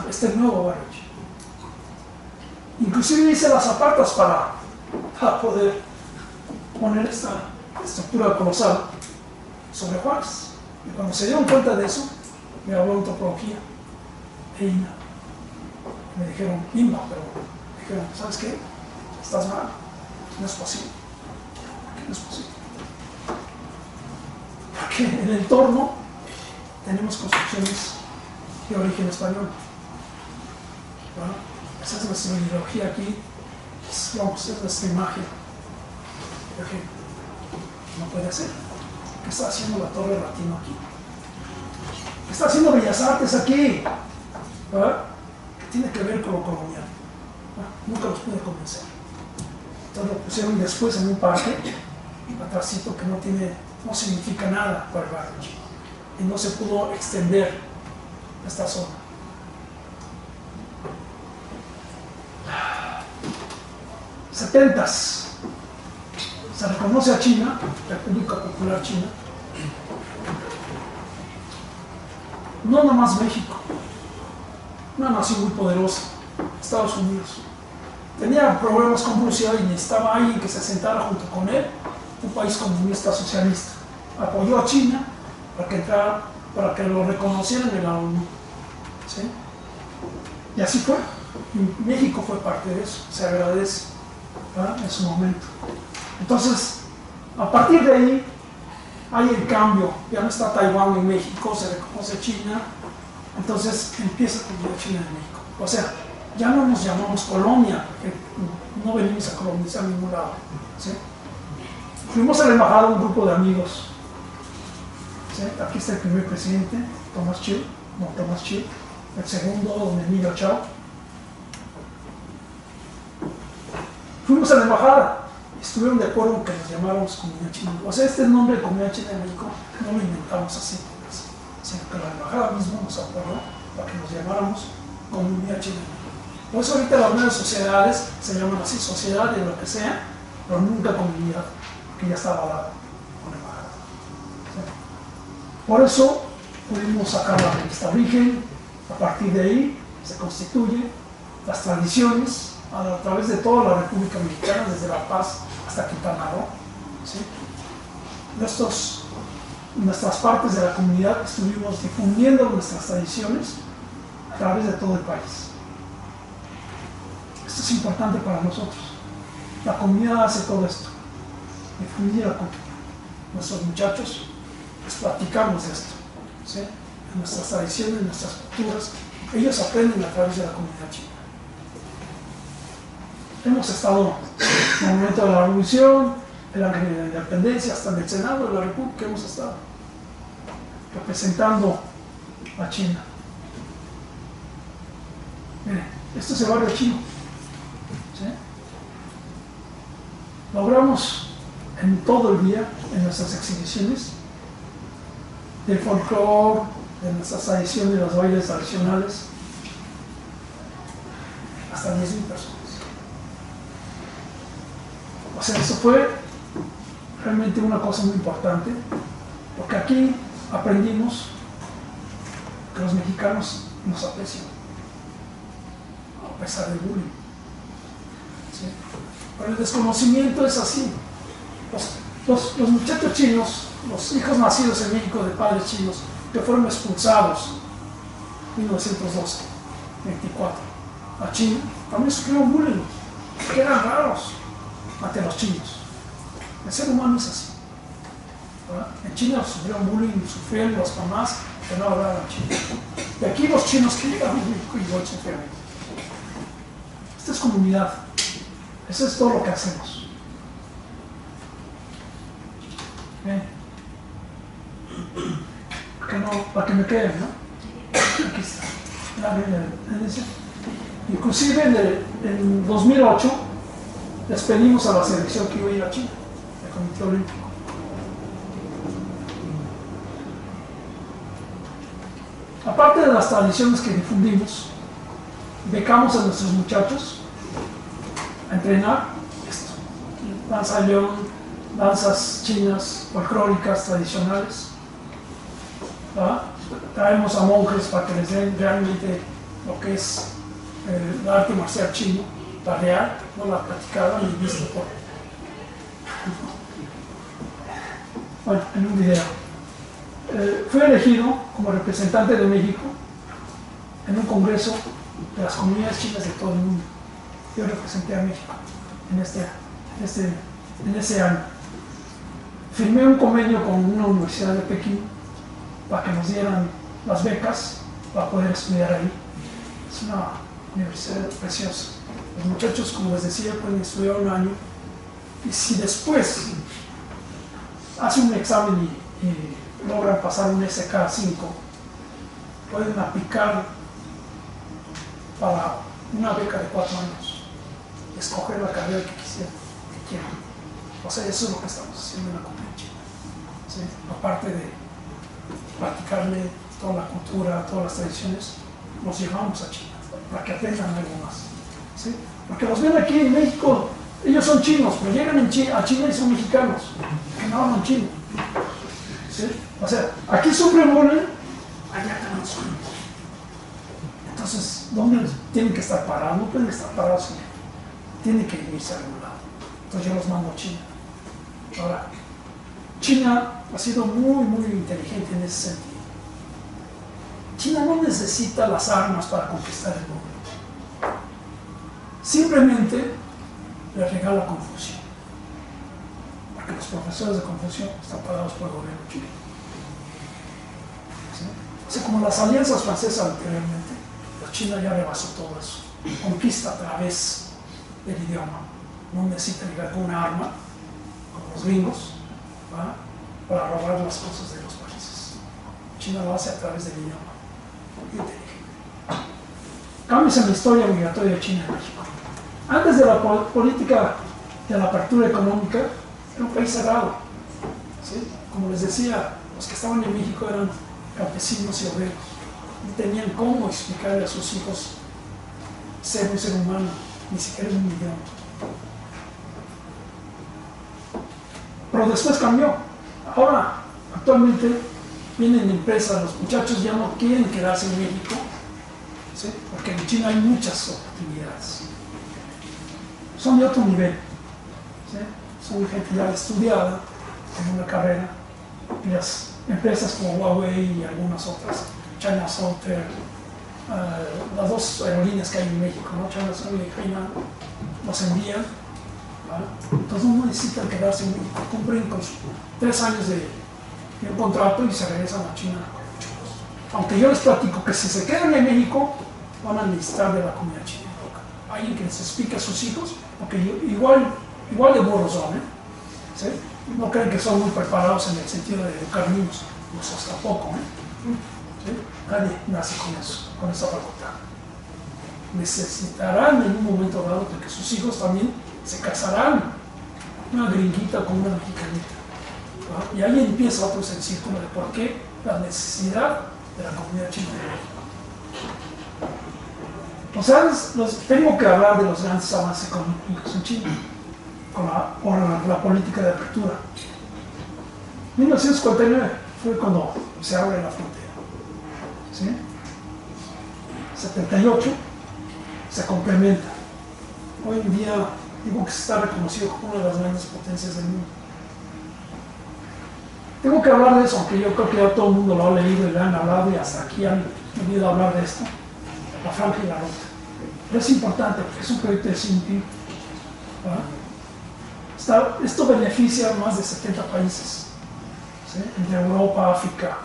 este nuevo barrio chino. Inclusive hice las zapatas para poder poner esta estructura colosal sobre Juárez. Y cuando se dieron cuenta de eso, me habló antropología e INA. Me dijeron, INA, pero me dijeron, ¿sabes qué? Estás mal, no es posible. ¿Por qué no es posible? Porque en el entorno tenemos construcciones de origen español. ¿Verdad? Esa es nuestra ideología aquí, es nuestra imagen. Porque no puede ser. ¿Qué está haciendo la Torre Latino aquí? ¿Qué está haciendo Bellas Artes aquí? ¿Verdad? ¿Qué tiene que ver con lo colonial? Nunca los pude convencer. Entonces lo pusieron después en un parque, atrásito, que no significa nada para el barrio chino. Y no se pudo extender esta zona. '70s. Se reconoce a China, República Popular China, no nomás México, una nación muy poderosa, Estados Unidos. Tenía problemas con Rusia y necesitaba alguien que se sentara junto con él, un país comunista socialista. Apoyó a China para que lo reconocieran en la ONU. ¿Sí? Y así fue. Y México fue parte de eso, se agradece, ¿verdad? En su momento. Entonces, a partir de ahí, hay el cambio. Ya no está Taiwán en México, se reconoce China. Entonces, empieza a cambiar China en México. O sea, ya no nos llamamos colonia, porque no venimos a colonizar ningún lado. ¿Sí? Fuimos a la embajada un grupo de amigos. ¿Sí? Aquí está el primer presidente, Tomás Chiu. El segundo, don Emilio Chao. Fuimos a la embajada. Estuvieron de acuerdo en que nos llamáramos Comunidad China. O sea, este nombre de Comunidad China en México no lo inventamos así, sino que la embajada misma nos acordó para que nos llamáramos Comunidad China. Por eso ahorita las nuevas sociedades se llaman así, sociedad de lo que sea, pero nunca comunidad, que ya está avalada con la embajada. ¿Sí? Por eso pudimos sacar la revista Origen, a partir de ahí se constituye las tradiciones a través de toda la República Mexicana, desde La Paz hasta Quintana Roo. ¿Sí? Nuestras partes de la comunidad estuvimos difundiendo nuestras tradiciones a través de todo el país. Esto es importante para nosotros. La comunidad hace todo esto, difundir la cultura. Nuestros muchachos les platicamos de esto, ¿sí? De nuestras tradiciones, nuestras culturas. Ellos aprenden a través de la comunidad china. Hemos estado en el momento de la Revolución, el Ángel de la Independencia, hasta en el Senado de la República hemos estado representando a China. Miren, esto es el barrio chino. ¿Sí? Logramos en todo el día, en nuestras exhibiciones, del folclore, de nuestras tradiciones, de los bailes tradicionales, hasta 10,000 personas. O sea, eso fue realmente una cosa muy importante, porque aquí aprendimos que los mexicanos nos aprecian, a pesar del bullying. ¿sí? Pero el desconocimiento es así. Los muchachos chinos, los hijos nacidos en México de padres chinos, que fueron expulsados en 1912, 24, a China, también sufrieron bullying, que eran raros ante los chinos. El ser humano es así. ¿Verdad? En China sufrieron bullying, sufrieron las mamás que no hablaban chino. Y aquí los chinos que llegaron a México igual sufrieron. Esta es comunidad. Eso es todo lo que hacemos. Bien. Para que me queden, ¿no? Aquí está. Inclusive en 2008 despedimos a la selección que iba a ir a China, el Comité Olímpico. Aparte de las tradiciones que difundimos, becamos a nuestros muchachos a entrenar esto: danza de león, danzas chinas, folclóricas, tradicionales. ¿Verdad? Traemos a monjes para que les den realmente lo que es el arte marcial chino, la real, no la platicada ni vista por. Bueno, en un video. Fui elegido como representante de México en un congreso de las comunidades chinas de todo el mundo. Yo representé a México en ese año. Firmé un convenio con una universidad de Pekín para que nos dieran las becas para poder estudiar ahí. Es una universidad preciosa. Los muchachos, como les decía, pueden estudiar un año, y si después hacen un examen y logran pasar un SK5, pueden aplicar para una beca de 4 años, escoger la carrera que quieran. O sea, eso es lo que estamos haciendo en la comunidad china. ¿Sí? Aparte de practicarle toda la cultura, todas las tradiciones, los llevamos a China para que aprendan algo más. ¿Sí? Porque los ven aquí en México, ellos son chinos, pero llegan a China y son mexicanos, que no hablan chino. ¿Sí? O sea, aquí sufren bullying, allá también sufren. Entonces, ¿dónde tienen que estar parados? No pueden estar parados, tienen que irse a algún lado. Entonces yo los mando a China. Ahora, China ha sido muy, muy inteligente en ese sentido. China no necesita las armas para conquistar el mundo. Simplemente le regala Confucio. Porque los profesores de Confucio están pagados por el gobierno chino. ¿Sí? O sea, como las alianzas francesas anteriormente, pues China ya rebasó todo eso. Conquista a través del idioma. No necesita llegar con una arma, como los gringos, ¿va? Para robar las cosas de los países. China lo hace a través del idioma. Cambios en la historia migratoria de China en México. Antes de la política de la apertura económica, era un país cerrado. ¿Sí? Como les decía, los que estaban en México eran campesinos y obreros. No tenían cómo explicarle a sus hijos ser un ser humano, ni siquiera un idioma. Pero después cambió. Ahora, actualmente, vienen empresas, los muchachos ya no quieren quedarse en México, ¿sí? Porque en China hay muchas oportunidades. Son de otro nivel, ¿sí? Son gente ya estudiada en una carrera, y las empresas como Huawei y algunas otras, China Southern, las dos aerolíneas que hay en México, ¿no? China Southern y Hainan, los envían, ¿vale? Entonces no necesitan quedarse en México, cumplen con 3 años de un contrato y se regresan a China. Aunque yo les platico que si se quedan en México, van a necesitar de la comunidad china. Alguien que les explique a sus hijos, porque igual de burros son, ¿eh? ¿Sí? No creen que son muy preparados en el sentido de educar niños, nosotros tampoco, ¿eh? ¿Sí? Nadie nace con eso, con esa facultad. Necesitarán en un momento dado porque sus hijos también se casarán, una gringuita con una mexicanita. ¿No? Y ahí empieza otro círculo de por qué la necesidad de la comunidad china de México. O sea, tengo que hablar de los grandes avances económicos en China por la política de apertura. 1949 fue cuando se abre la frontera. ¿Sí? 78 se complementa. Hoy en día digo que se está reconocido como una de las grandes potencias del mundo. Tengo que hablar de eso, aunque yo creo que ya todo el mundo lo ha leído y lo han hablado y hasta aquí han venido a hablar de esto, la franja y la ruta. Pero es importante porque es un proyecto de Xi esto beneficia a más de 70 países, ¿sí? Entre Europa, África,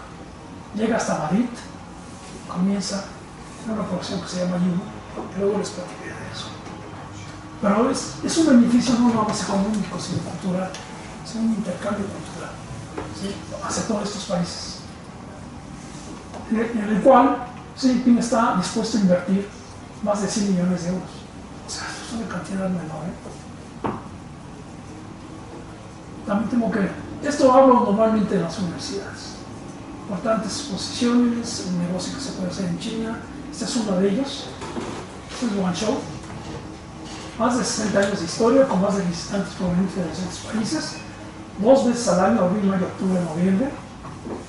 llega hasta Madrid, comienza una producción que se llama Yugo, que luego les platicaré de eso. Pero es un beneficio no nomás económico, sino cultural, es un intercambio cultural, ¿sí? Hacia todos estos países, en el cual Xi Jinping está dispuesto a invertir más de 100 millones de euros. O sea, es una cantidad menor, También tengo que... Esto hablo normalmente en las universidades. Importantes exposiciones, un negocio que se puede hacer en China. Este es uno de ellos. Este es Guangzhou. Más de 60 años de historia, con más de visitantes provenientes de 200 países. 2 veces al año, abril, mayo, octubre, noviembre.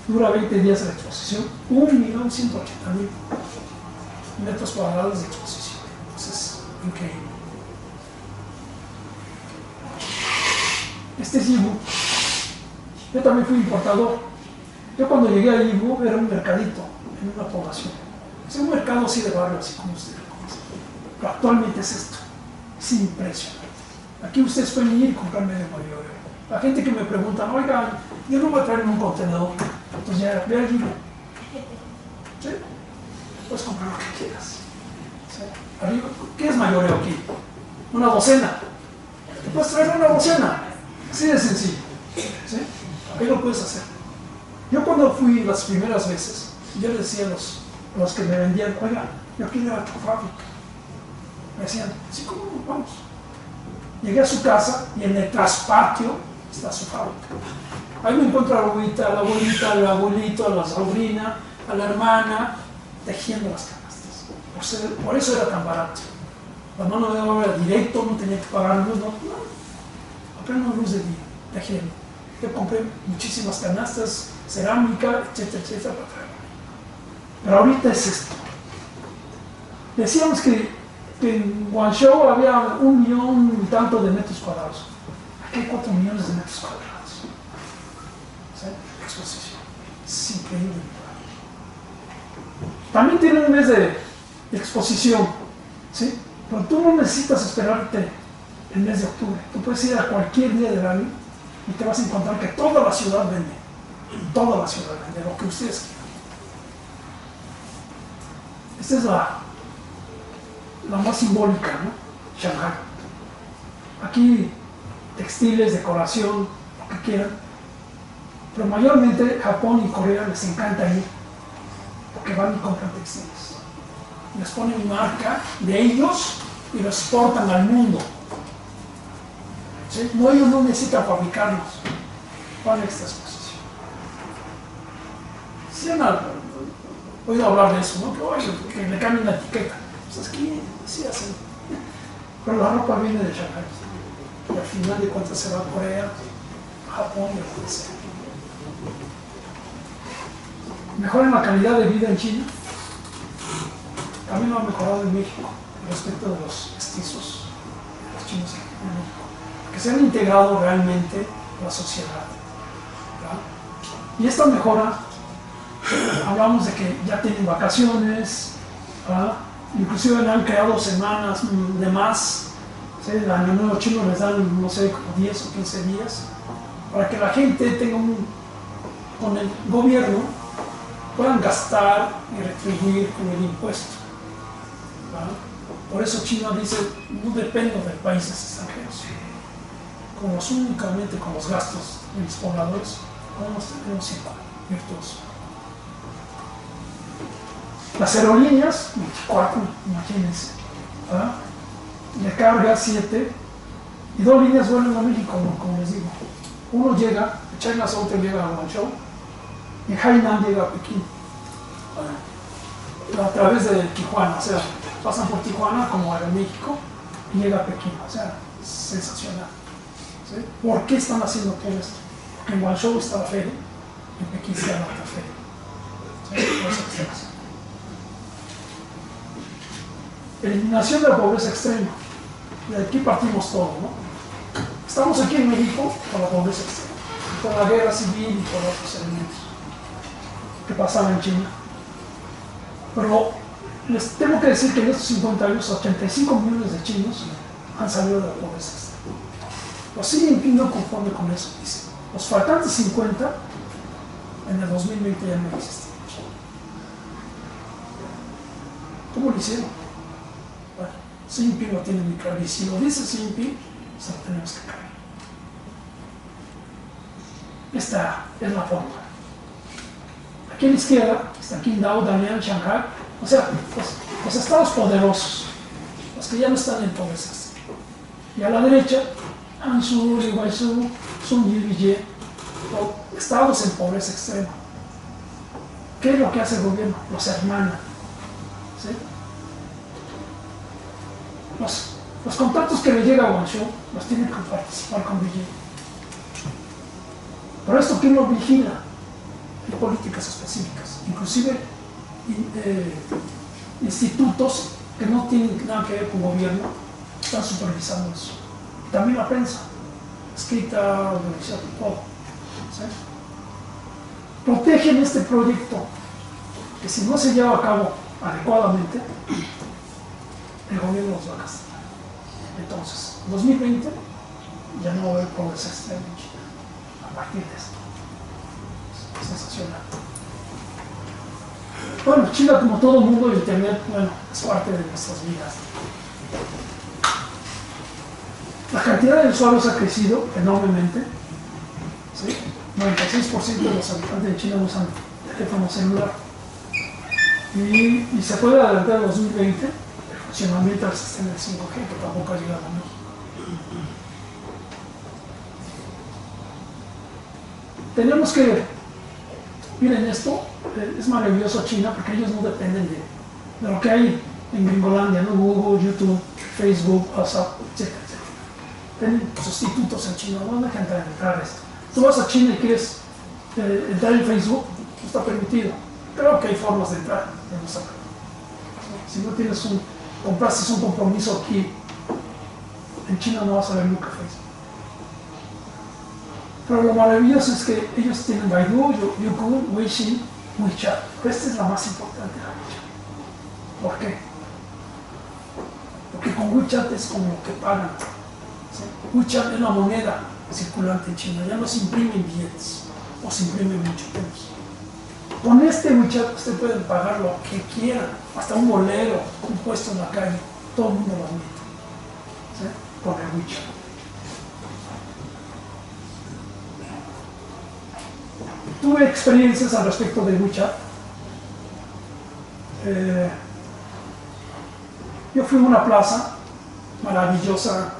Dura 20 días la exposición. 1.180.000 metros cuadrados de exposición. Entonces, increíble. Este es Yiwu. Yo también fui importador. Yo cuando llegué a Yiwu era un mercadito en una población. Es un mercado así de barrio, así como ustedes lo conocen. Pero actualmente es esto. Es impresionante. Aquí ustedes pueden ir y comprar medio mayor. La gente que me pregunta, oigan, yo no voy a traer un contenedor. Entonces ya, ve a Yiwu. ¿Sí? Puedes comprar lo que quieras. ¿Sí? Arriba, ¿qué es mayoreo aquí? Una docena. Te puedes traer una docena. Así de sencillo, ¿sí? Ahí lo puedes hacer. Yo cuando fui las primeras veces, yo les decía a los que me vendían, oiga, yo quiero ir a tu fábrica. Me decían, sí, ¿cómo? Vamos. Llegué a su casa y en el traspatio está su fábrica. Ahí me encuentro a la abuelita, al abuelito, a la sobrina, a la hermana, tejiendo las canastas. Por eso era tan barato. La mano de obra era directo, no tenía que pagar luz, no. Pleno luz de día, tejiendo. Yo compré muchísimas canastas, cerámica, etcétera, etcétera, para traer. Pero ahorita es esto. Decíamos que en Guangzhou había 1 millón y tanto de metros cuadrados. Aquí hay 4 millones de metros cuadrados. ¿Sí? Exposición. Es increíble. También tiene un mes de exposición, ¿sí? Pero tú no necesitas esperarte el mes de octubre. Tú puedes ir a cualquier día del año y te vas a encontrar que toda la ciudad vende. Toda la ciudad vende, lo que ustedes quieran. Esta es la más simbólica, ¿no? Shanghai. Aquí textiles, decoración, lo que quieran. Pero mayormente Japón y Corea les encanta ir porque van y compran textiles. Les ponen marca de ellos y lo exportan al mundo. ¿Sí? No, ellos no necesitan fabricarlos. Van a esta exposición. Si han oído hablar de eso, ¿no? Que le cambien la etiqueta. Pues aquí sí hacen. Pero la ropa viene de Shanghai. Y al final de cuentas se va a Corea, Japón y a donde sea. Mejoran la calidad de vida en China. También lo ha mejorado en México respecto de los mestizos, los chinos en México. Que se han integrado realmente a la sociedad, ¿verdad? Y esta mejora, hablamos de que ya tienen vacaciones, ¿verdad? Inclusive le han creado semanas de más, ¿sí? El año nuevo chino les dan, no sé, como 10 o 15 días, para que la gente tenga con el gobierno, puedan gastar y retribuir con el impuesto, ¿verdad? Por eso China dice, no dependo de países extranjeros. Como únicamente con los gastos de los pobladores, podemos tener un ciclo virtuoso. Las aerolíneas, 24, imagínense, ¿verdad? De carga 7, y 2 líneas vuelan a México, como les digo. Uno llega, China Southern llega a Guangzhou, y Hainan llega a Pekín, a través de Tijuana, o sea, pasan por Tijuana como Aeroméxico y llega a Pekín, o sea, sensacional. ¿Sí? ¿Por qué están haciendo todo esto? Porque en Guangzhou está la feria, en Pekín está la otra feria. ¿Sí? Por eso que están haciendo. Eliminación de la pobreza extrema. De aquí partimos todo, ¿no? Estamos aquí en México por la pobreza extrema, por la guerra civil y por otros elementos que pasaban en China. Pero les tengo que decir que en estos 50 años, 85 millones de chinos han salido de la pobreza extrema. Los Xi Jinping no conforme con eso, dice. Los faltantes 50 en el 2020 ya no existen. ¿Cómo lo hicieron? Bueno, Xi Jinping lo tiene muy claro, y si lo dice Xi Jinping, se lo tenemos que creer. Esta es la forma. Aquí a la izquierda está Qingdao, Dalian, Shanghai, o sea, los estados poderosos, los que ya no están en pobreza extrema. Y a la derecha, Hangzhou, Liuguizhou, Zhongyi, Yijie, estados en pobreza extrema. ¿Qué es lo que hace el gobierno? Los hermana. ¿Sí? Los contactos que le llega a Guangzhou los tiene que participar con Beijing. Por esto, ¿quién lo vigila? Hay políticas específicas, inclusive institutos que no tienen nada que ver con gobierno están supervisando eso. También la prensa, escrita, organizada, todo. ¿Sí? Protegen este proyecto que si no se lleva a cabo adecuadamente, el gobierno los va a castigar. Entonces, en 2020 ya no va a haber pobreza extrema en China a partir de esto. Es sensacional. Bueno, China, como todo mundo, Internet, bueno, es parte de nuestras vidas. La cantidad de usuarios ha crecido enormemente. ¿Sí? 96% de los habitantes de China usan teléfono celular. Y se puede adelantar en 2020 el funcionamiento del sistema de 5G, que tampoco ha llegado a México. Tenemos que, miren esto, es maravilloso China porque ellos no dependen de lo que hay en Gringolandia, ¿no? Google, YouTube, Facebook, WhatsApp, etc. Tienen sustitutos en China, no dejan entrar esto. Tú vas a China y quieres entrar en Facebook, no está permitido. Creo que hay formas de entrar, de no saber. Si no tienes compraste un compromiso aquí, en China no vas a ver nunca Facebook. Pero lo maravilloso es que ellos tienen Baidu, Youku, Weixin, WeChat. Pero esta es la más importante, la WeChat. ¿Por qué? Porque con WeChat es como lo que pagan. ¿Sí? WeChat es la moneda circulante en China, ya no se imprimen billetes o se imprimen mucho menos. Con este WeChat usted puede pagar lo que quiera, hasta un bolero, un puesto en la calle, todo el mundo lo admite. ¿Sí? Con el WeChat. Tuve experiencias al respecto de WeChat. Yo fui a una plaza maravillosa,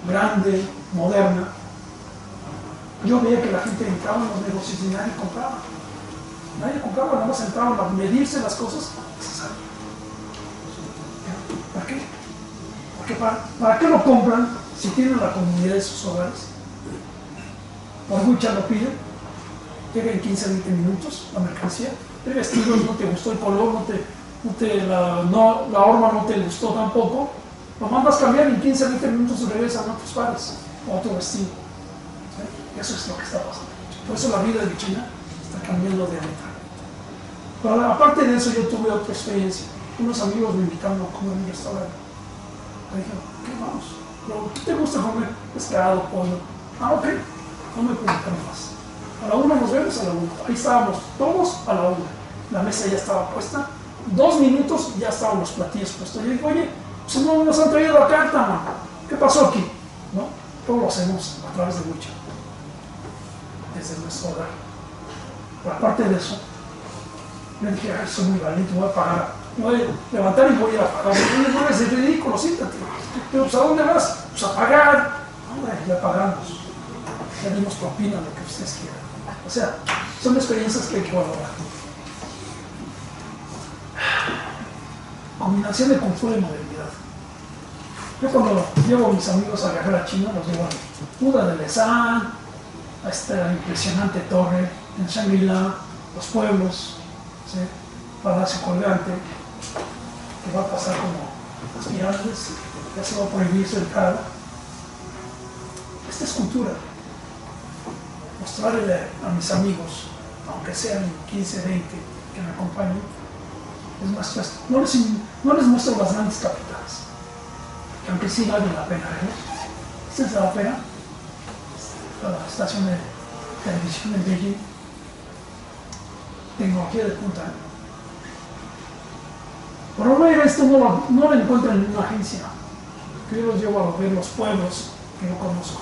grande, moderna. Yo veía que la gente entraba en los negocios y nadie compraba. Nadie compraba, nada más entraban a medirse las cosas y se salían. ¿Por qué? Porque ¿para qué lo compran si tienen la comunidad de sus hogares? Por WeChat lo piden. Llega en 15 a 20 minutos la mercancía. El vestido no te gustó, el color la horma no te gustó tampoco. Lo mandas cambiar y en 15 a 20 minutos regresan a otros pares, a otro vestido. ¿Sí? Eso es lo que está pasando. Por eso la vida de China está cambiando de diametralmente. Pero aparte de eso, yo tuve otra experiencia. Unos amigos me invitaron a comer en un restaurante. Me dijeron, ¿qué vamos? ¿Qué te gusta comer? Pescado, pollo. Ah, ok. No me preguntaron más. A la 1 nos vemos, a la 1. Ahí estábamos todos a la 1. La mesa ya estaba puesta. 2 minutos y ya estaban los platillos puestos. Yo digo, oye, pues no nos han traído la carta, man. ¿Qué pasó aquí? ¿No? Todo lo hacemos a través de WeChat. Desde nuestro hogar. Pero aparte de eso, yo dije, ay, soy muy valiente, voy a pagar. Me voy a levantar y voy a ir a pagar. No es ridículo, siéntate. Pero pues, ¿a dónde vas? Pues a pagar. Hombre, ya pagamos. Ya dimos propina, lo que ustedes quieran. O sea, son experiencias que hay que valorar. Combinación de cultura y modernidad. Yo cuando llevo a mis amigos a viajar a China, los llevo a Buda de Lezán, a esta impresionante torre en Shangri-La, los pueblos, ¿sí? Palacio Colgante, que va a pasar como las pirámides, ya se va a prohibir su entrada. Esta es cultura. Mostrarle a mis amigos, aunque sean 15, 20 que me acompañen, es más fácil. No les muestro las grandes capitales, que aunque sí valen la pena verlos. Esta es la ópera, la estación de televisión en Beijing, tecnología de punta. Por ver esto no lo encuentran en una agencia, que yo los llevo a ver los pueblos que no conozco.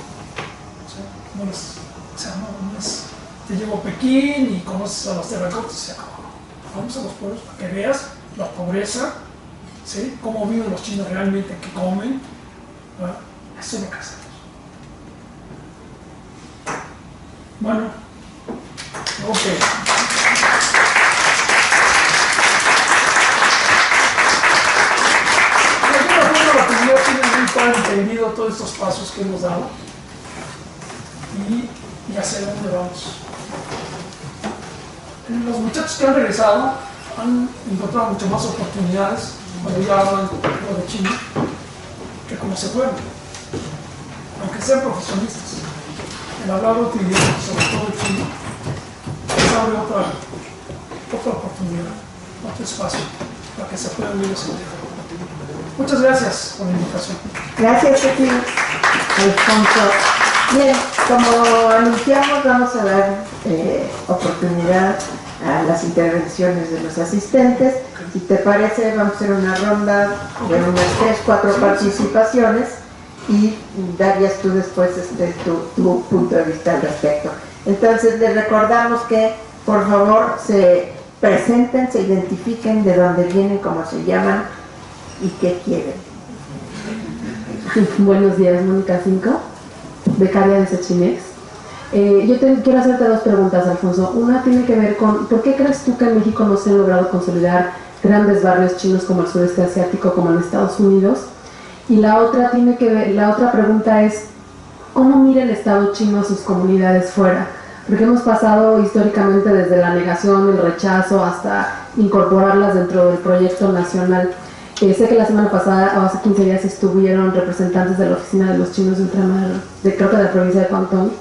No es, te llevo a Pekín y conoces a los terracotas y se acabó. Vamos a los pueblos para que veas la pobreza, ¿sí? Cómo viven los chinos realmente, qué comen, ¿verdad? Eso es lo que hacemos. Bueno, ok. De alguna forma la comunidad tiene muy claro entendido todos estos pasos que hemos dado y hacia dónde vamos. Los muchachos que han regresado han encontrado mucho más oportunidades cuando ya hablan de China que como se fueron, aunque sean profesionistas. El hablar otro idioma, sobre todo el chino, les abre otra oportunidad, otro espacio para que se puedan ir los enteros. Muchas gracias por la invitación. Gracias a ti, Alfonso. Bien, como anunciamos, vamos a dar oportunidad a las intervenciones de los asistentes. Si te parece, vamos a hacer una ronda de unas 3, 4 participaciones y darías tú después tu punto de vista al respecto. Entonces, les recordamos que, por favor, se presenten, se identifiquen de dónde vienen, cómo se llaman y qué quieren. Buenos días, Mónica 5, becaria de Sechimex. Quiero hacerte 2 preguntas, Alfonso. Una tiene que ver con ¿por qué crees tú que en México no se han logrado consolidar grandes barrios chinos como el sureste asiático, como en Estados Unidos? Y la otra pregunta es ¿cómo mira el Estado chino a sus comunidades fuera? Porque hemos pasado históricamente desde la negación, el rechazo, hasta incorporarlas dentro del proyecto nacional. Sé que la semana pasada, o hace 15 días, estuvieron representantes de la oficina de los chinos de ultramar, creo que de la provincia de Guangdong,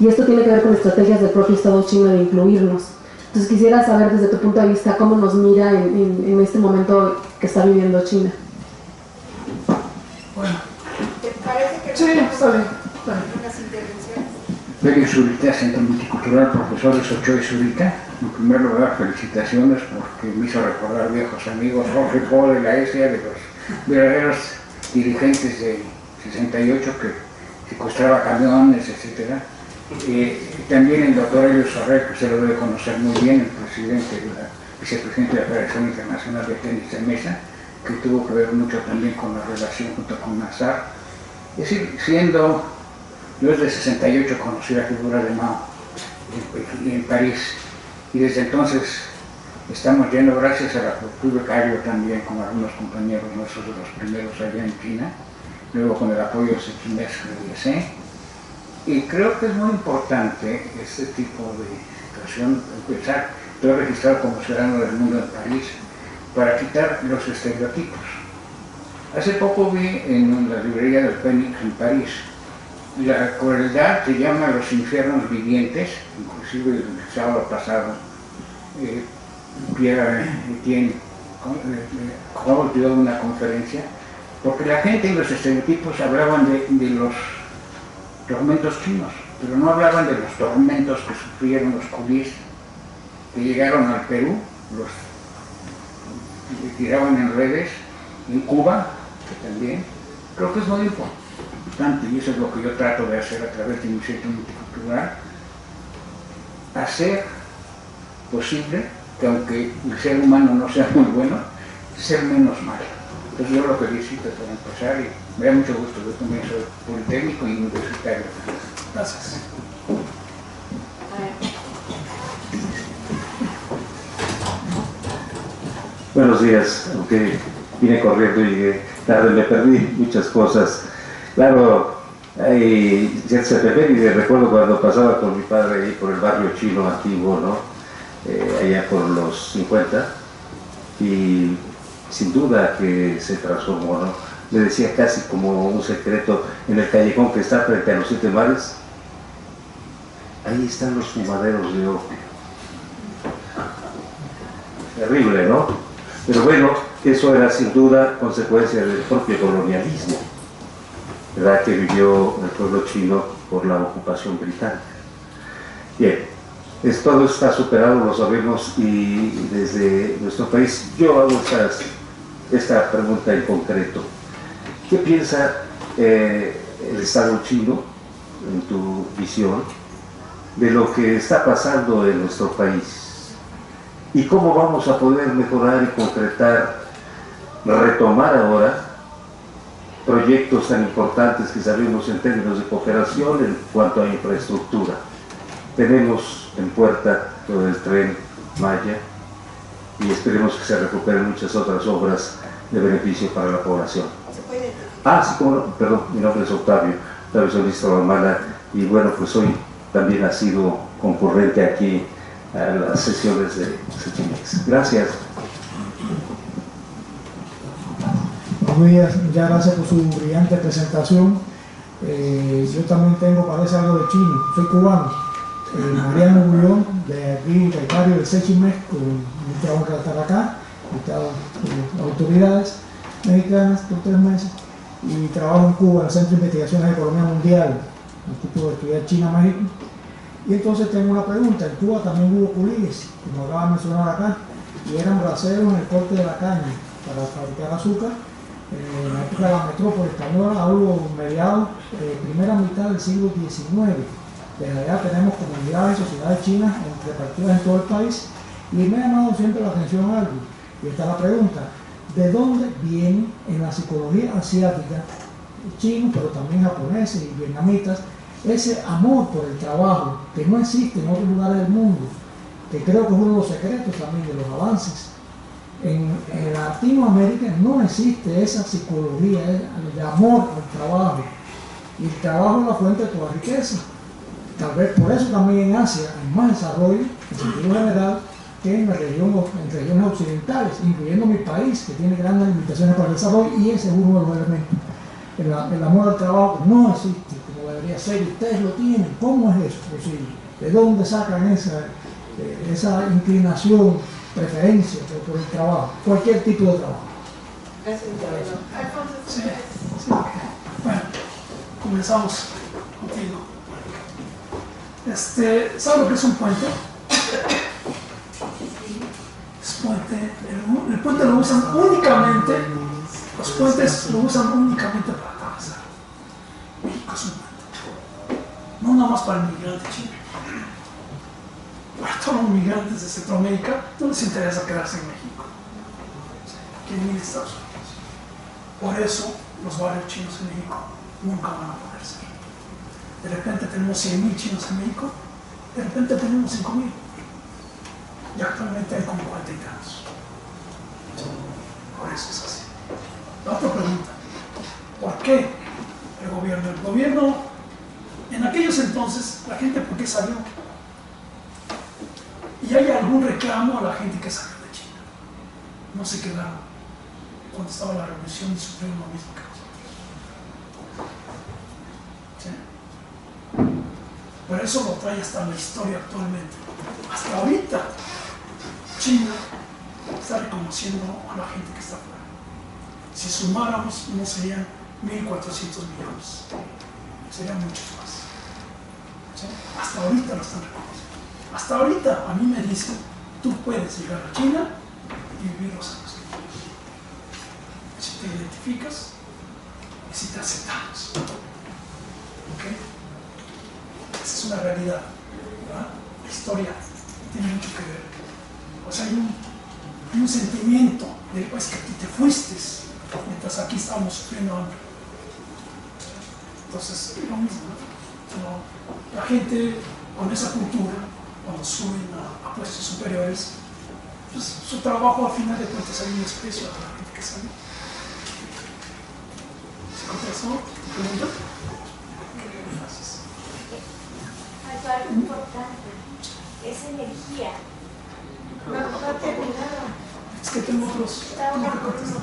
y esto tiene que ver con estrategias del propio Estado chino de incluirnos. Entonces quisiera saber desde tu punto de vista cómo nos mira en este momento que está viviendo China. Bueno, ¿Te parece que sí, está bien. unas intervenciones? Félix Zurita, Centro Multicultural, profesor Xochitl Zurita. En primer lugar, felicitaciones porque me hizo recordar viejos amigos, Jorge Paul de la ESIA, de los verdaderos dirigentes de 68 que secuestraba camiones, etc. También el doctor Elio Sorrell, que usted lo debe conocer muy bien, el vicepresidente de la Federación Internacional de Tenis de Mesa, que tuvo que ver mucho también con la relación junto con Nazar. Es decir, yo desde 68 conocí la figura de Mao en París, y desde entonces estamos yendo, gracias a la fui becario también con algunos compañeros nuestros de los primeros allá en China, luego con el apoyo de Sechimex de IEC, y creo que es muy importante este tipo de situación, empezar, estoy registrado como ciudadano del mundo en París, para quitar los estereotipos. Hace poco vi en la librería del Fénix en París, la crueldad se llama Los Infiernos Vivientes, inclusive el sábado pasado, Pierre Etienne dio una conferencia, porque la gente en los estereotipos hablaban de los tormentos chinos, pero no hablaban de los tormentos que sufrieron los curíes que llegaron al Perú, los tiraban en redes, en Cuba, que también. Creo que es muy importante, y eso es lo que yo trato de hacer a través de mi centro multicultural, hacer posible que, aunque el ser humano no sea muy bueno, ser menos malo. Entonces yo lo felicito por empezar y me da mucho gusto. Yo también soy politécnico y universitario. Gracias. Buenos días, aunque vine corriendo y llegué tarde, me perdí muchas cosas. Claro, se prefiere, y recuerdo cuando pasaba con mi padre ahí por el barrio chino antiguo, ¿no? Allá por los 50, y sin duda que se transformó, ¿no? Le decía casi como un secreto, en el callejón que está frente a los 7 mares, ahí están los fumaderos de opio. Terrible, ¿no? Pero bueno, eso era sin duda consecuencia del propio colonialismo, ¿verdad?, que vivió el pueblo chino por la ocupación británica. Bien, todo está superado, lo sabemos, y desde nuestro país, yo hago esta pregunta en concreto. ¿Qué piensa el Estado chino, en tu visión, de lo que está pasando en nuestro país? ¿Y cómo vamos a poder mejorar y concretar, retomar ahora proyectos tan importantes que sabemos en términos de cooperación en cuanto a infraestructura? Tenemos en puerta lo del Tren Maya y esperemos que se recuperen muchas otras obras de beneficio para la población. Sí, perdón, mi nombre es Octavio Solís Romana, y bueno, pues hoy también ha sido concurrente aquí a las sesiones de Sechimex. Gracias. Buenos días, muchas gracias por su brillante presentación. Yo también parece algo de chino, soy cubano. Mariano Bullón, de aquí, becario de Sechimex, invitado a estar acá, invitado por autoridades mexicanas por 3 meses, y trabajo en Cuba, en el Centro de Investigaciones de Economía Mundial, un tipo de estudiar China-México. Y entonces tengo una pregunta. En Cuba también hubo culíes, como acaba de mencionar acá, y eran braceros en el corte de la caña para fabricar azúcar. En la época de la metrópoli española, hablo mediados, primera mitad del siglo XIX. Desde allá tenemos comunidades y sociedades chinas repartidas en todo el país, y me ha llamado siempre la atención algo, y está la pregunta: ¿de dónde viene en la psicología asiática, chinos, pero también japoneses y vietnamitas, ese amor por el trabajo que no existe en otros lugares del mundo, que creo que es uno de los secretos también de los avances? En Latinoamérica no existe esa psicología de amor al trabajo, y el trabajo es la fuente de toda riqueza. Tal vez por eso también en Asia hay más desarrollo, en sentido general, que en regiones occidentales, incluyendo mi país, que tiene grandes limitaciones para el desarrollo, y ese es uno de los elementos. El amor al trabajo no existe como debería ser, y ustedes lo tienen. ¿Cómo es eso posible? ¿De dónde sacan esa inclinación, preferencia por el trabajo, cualquier tipo de trabajo? Gracias, Alfonso. Sí. Bueno, comenzamos contigo. ¿Sabes lo que es un puente? Es puente. El puente lo usan únicamente, los puentes lo usan únicamente para atravesar. México es un puente. No nada más para el migrante chino. Para todos los migrantes de Centroamérica no les interesa quedarse en México. Quieren ir a Estados Unidos. Por eso los barrios chinos en México nunca van a poder ser. De repente tenemos 100,000 chinos en México, de repente tenemos 5,000. Y actualmente hay como 40 y tantos. Por eso es así. La otra pregunta: ¿por qué el gobierno? El gobierno, en aquellos entonces, la gente, ¿por qué salió? ¿Y hay algún reclamo a la gente que salió de China? No se quedaron cuando estaba la revolución y sufrieron lo mismo que nosotros. ¿Sí? Por eso lo trae hasta la historia actualmente. Hasta ahorita, China está reconociendo a la gente que está fuera. Si sumáramos, no serían 1.400 millones, serían muchos más. ¿Sí? Hasta ahorita lo están reconociendo. Hasta ahorita a mí me dicen: tú puedes llegar a China y vivir los años que quieras, si te identificas y si te aceptamos. ¿Okay? Esa es una realidad, ¿verdad? La historia tiene mucho que ver. O sea, hay un sentimiento de pues, que tú te fuiste mientras aquí estábamos sufriendo hambre. Entonces, lo mismo, ¿no? La gente con esa cultura, cuando suben a puestos superiores, pues su trabajo al final de cuentas hay un desprecio a la gente que sale. ¿Se contestó? ¿Pregunta? Gracias. Algo importante es energía. No terminado. Es que tengo otros. Tengo que contestar.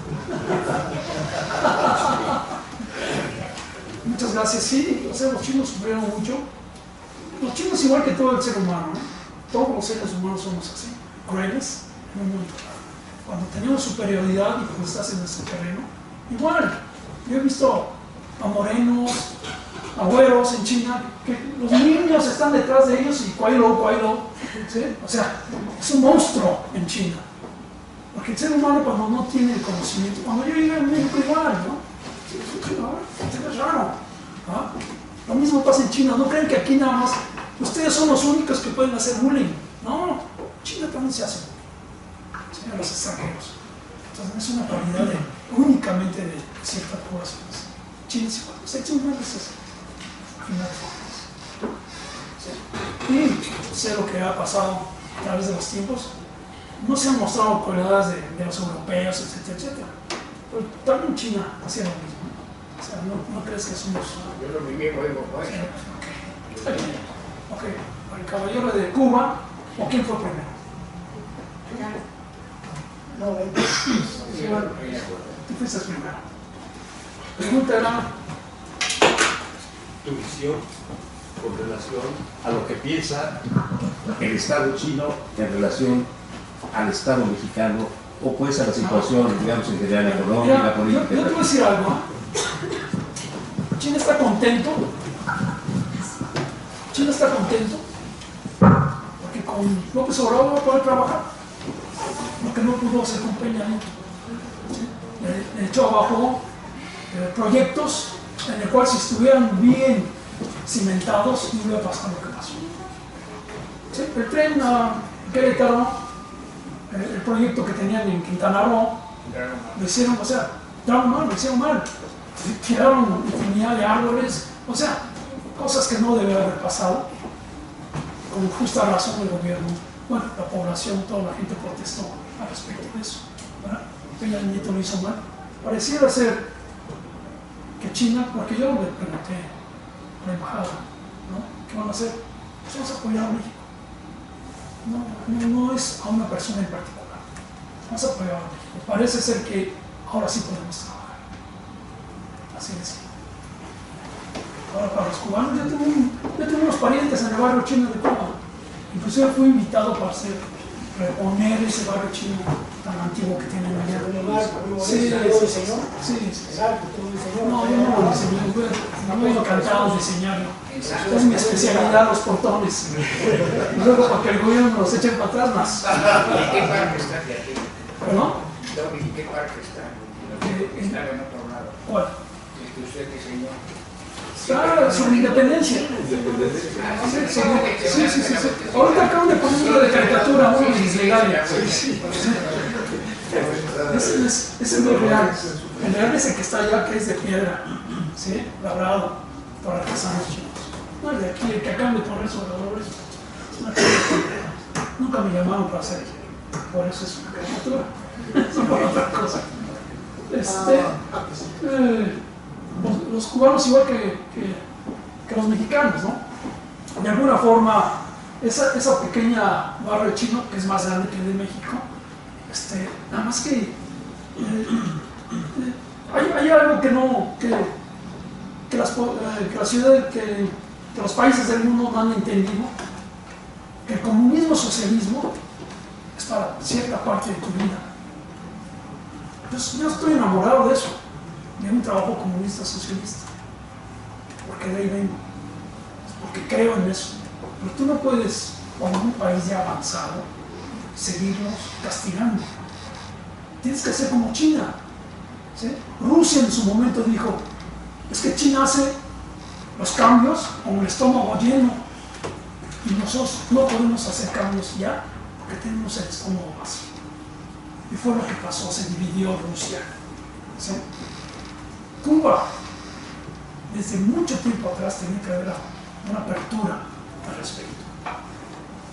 Muchas gracias. Sí, o sea, los chinos sufrieron mucho. Los chinos, igual que todo el ser humano, ¿no? Todos los seres humanos somos así, crueles en un mundo. Cuando tenemos superioridad y cuando estás en nuestro terreno, igual. Yo he visto a morenos, a güeros en China, que los niños están detrás de ellos y cuailo, ¿sí? O sea, es un monstruo en China. Porque el ser humano cuando no tiene el conocimiento, cuando yo llegué en México igual, ¿no? Es raro. ¿No? Lo mismo pasa en China, no creen que aquí nada más ustedes son los únicos que pueden hacer bullying. No, China también se hace bullying, ¿sí? A los extranjeros. Entonces es una calidad únicamente de ciertas poblaciones. China es igual, los hechos humanos es eso. ¿Sí? Y sé lo que ha pasado a través de los tiempos. No se han mostrado cualidades de los europeos, etcétera, etcétera. Pero también China hacía lo mismo. O sea, no crees que somos... Yo lo viví, oigo, pues. Está bien. Ok, el caballero de Cuba, ¿o quién fue primero? No, Tú fuiste primero. Pregunta era... Tu visión con relación a lo que piensa el Estado chino en relación al Estado mexicano o pues a la situación, digamos, en general económica, Mira, política. yo te voy a decir algo. China está contento. China está contento porque con López Obrador va a poder trabajar. Lo que no pudo hacer con Peña Nieto. ¿Sí? Le echó abajo proyectos en el cual si estuvieran bien cimentados no iba a pasar lo que pasó. ¿Sí? El tren a Querétaro, el proyecto que tenían en Quintana Roo, lo hicieron, o sea, lo hicieron mal. Tiraron infinidad de árboles, o sea, cosas que no debe haber pasado. Con justa razón el gobierno, bueno, la población, toda la gente protestó al respecto de eso. ¿Verdad? Peña Nieto lo hizo mal. Pareciera ser que China, porque yo le pregunté a la embajada, ¿no? ¿Qué van a hacer? Pues vamos a apoyar a México. No es a una persona en particular. Vamos a apoyar a México. Parece ser que ahora sí podemos trabajar. Así es. Ahora para los cubanos, yo tengo unos parientes en el barrio chino de Cuba. Inclusive fui invitado para reponer ese barrio chino tan antiguo que tienen allá. Sí. No, yo no lo diseñé, no he encantado diseñarlo. Es mi especialidad, los portones. Y luego para que el gobierno nos eche para atrás más. ¿Y qué parque está de aquí? ¿Perdón? ¿Y qué parque está? Está en otro lado. ¿Cuál? El que usted diseñó. Ah, sobre independencia. Sí. Ahorita acaban de poner una de caricatura, uno de Islegalia. Ese es muy real. El real es el que está allá, que es de piedra, ¿sí? Labrado por artesanos chinos. No el de aquí, el que acaban de poner sobre los nunca me llamaron para hacer eso. Por eso es una caricatura. No por otra cosa. Los cubanos igual que los mexicanos, ¿no? De alguna forma, esa pequeña barrio chino, que es más grande que el de México, nada más que hay algo que la ciudad, que los países del mundo no han entendido, que el comunismo socialismo es para cierta parte de tu vida. Yo estoy enamorado de eso, de un trabajo comunista socialista, porque de ahí vengo, porque creo en eso. Pero tú no puedes, como un país ya avanzado, seguirlos castigando. Tienes que hacer como China, ¿sí? Rusia en su momento dijo, es que China hace los cambios con el estómago lleno y nosotros no podemos hacer cambios ya porque tenemos el estómago vacío. Y fue lo que pasó, se dividió Rusia, ¿sí? Cuba, desde mucho tiempo atrás tenía que haber una apertura al respecto.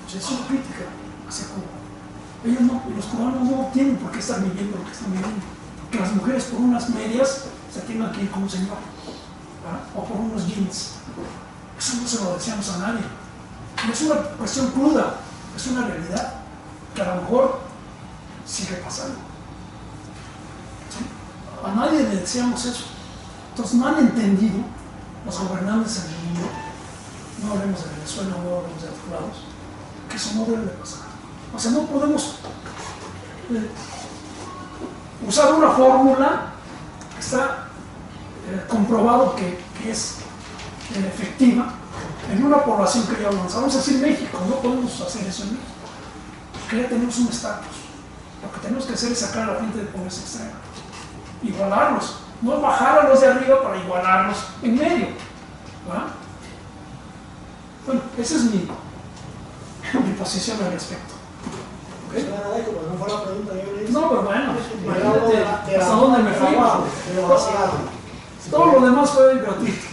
Es una crítica hacia Cuba. Ellos no, los cubanos no tienen por qué estar viviendo lo que están viviendo. Que las mujeres por unas medias se tengan que ir con un señor, ¿verdad? O por unos jeans. Eso no se lo deseamos a nadie. Y es una cuestión cruda, es una realidad que a lo mejor sigue pasando. ¿Sí? A nadie le decíamos eso. Entonces no han entendido los gobernantes en el mundo, no hablemos de Venezuela, no hablemos de otros lados, que eso no debe de pasar. O sea, no podemos usar una fórmula que está comprobado que es efectiva en una población que ya avanza. Vamos a decir México, no podemos hacer eso en México, porque ya tenemos un estatus. Lo que tenemos que hacer es sacar a la gente de pobreza extrema, igualarlos, no bajar a los de arriba para igualarlos en medio. ¿Va? Bueno, esa es mi posición al respecto. ¿Okay? No, pero bueno, imagínate hasta dónde me fui. Todo lo demás fue gratuito.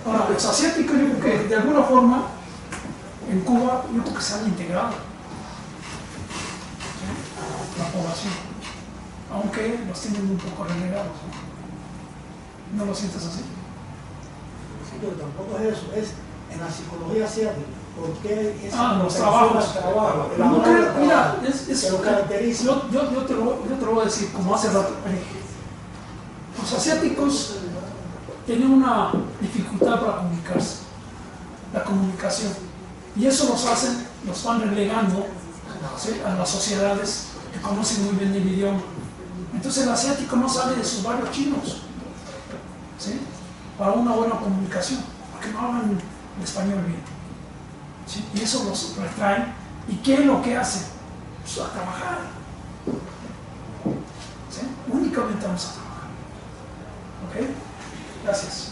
Ahora, los asiáticos, yo creo que de alguna forma en Cuba, yo creo que se han integrado, ¿sí? La población, aunque los tienen un poco renegados. ¿No lo sientes así? Sí, pero tampoco es eso, es en la psicología asiática. ¿Por qué los trabajos? No creo, mira, que lo caracteriza. Yo te lo voy a decir, como hace rato. Los asiáticos tienen una dificultad para comunicarse, la comunicación, y eso los van relegando, ¿sí?, a las sociedades que conocen muy bien el idioma. Entonces el asiático no sale de sus barrios chinos, ¿sí?, para una buena comunicación, porque no hablan el español bien, ¿sí? Y eso los retrae. ¿Y qué es lo que hacen? Pues a trabajar, ¿sí? Únicamente vamos a trabajar. ¿Ok? Gracias.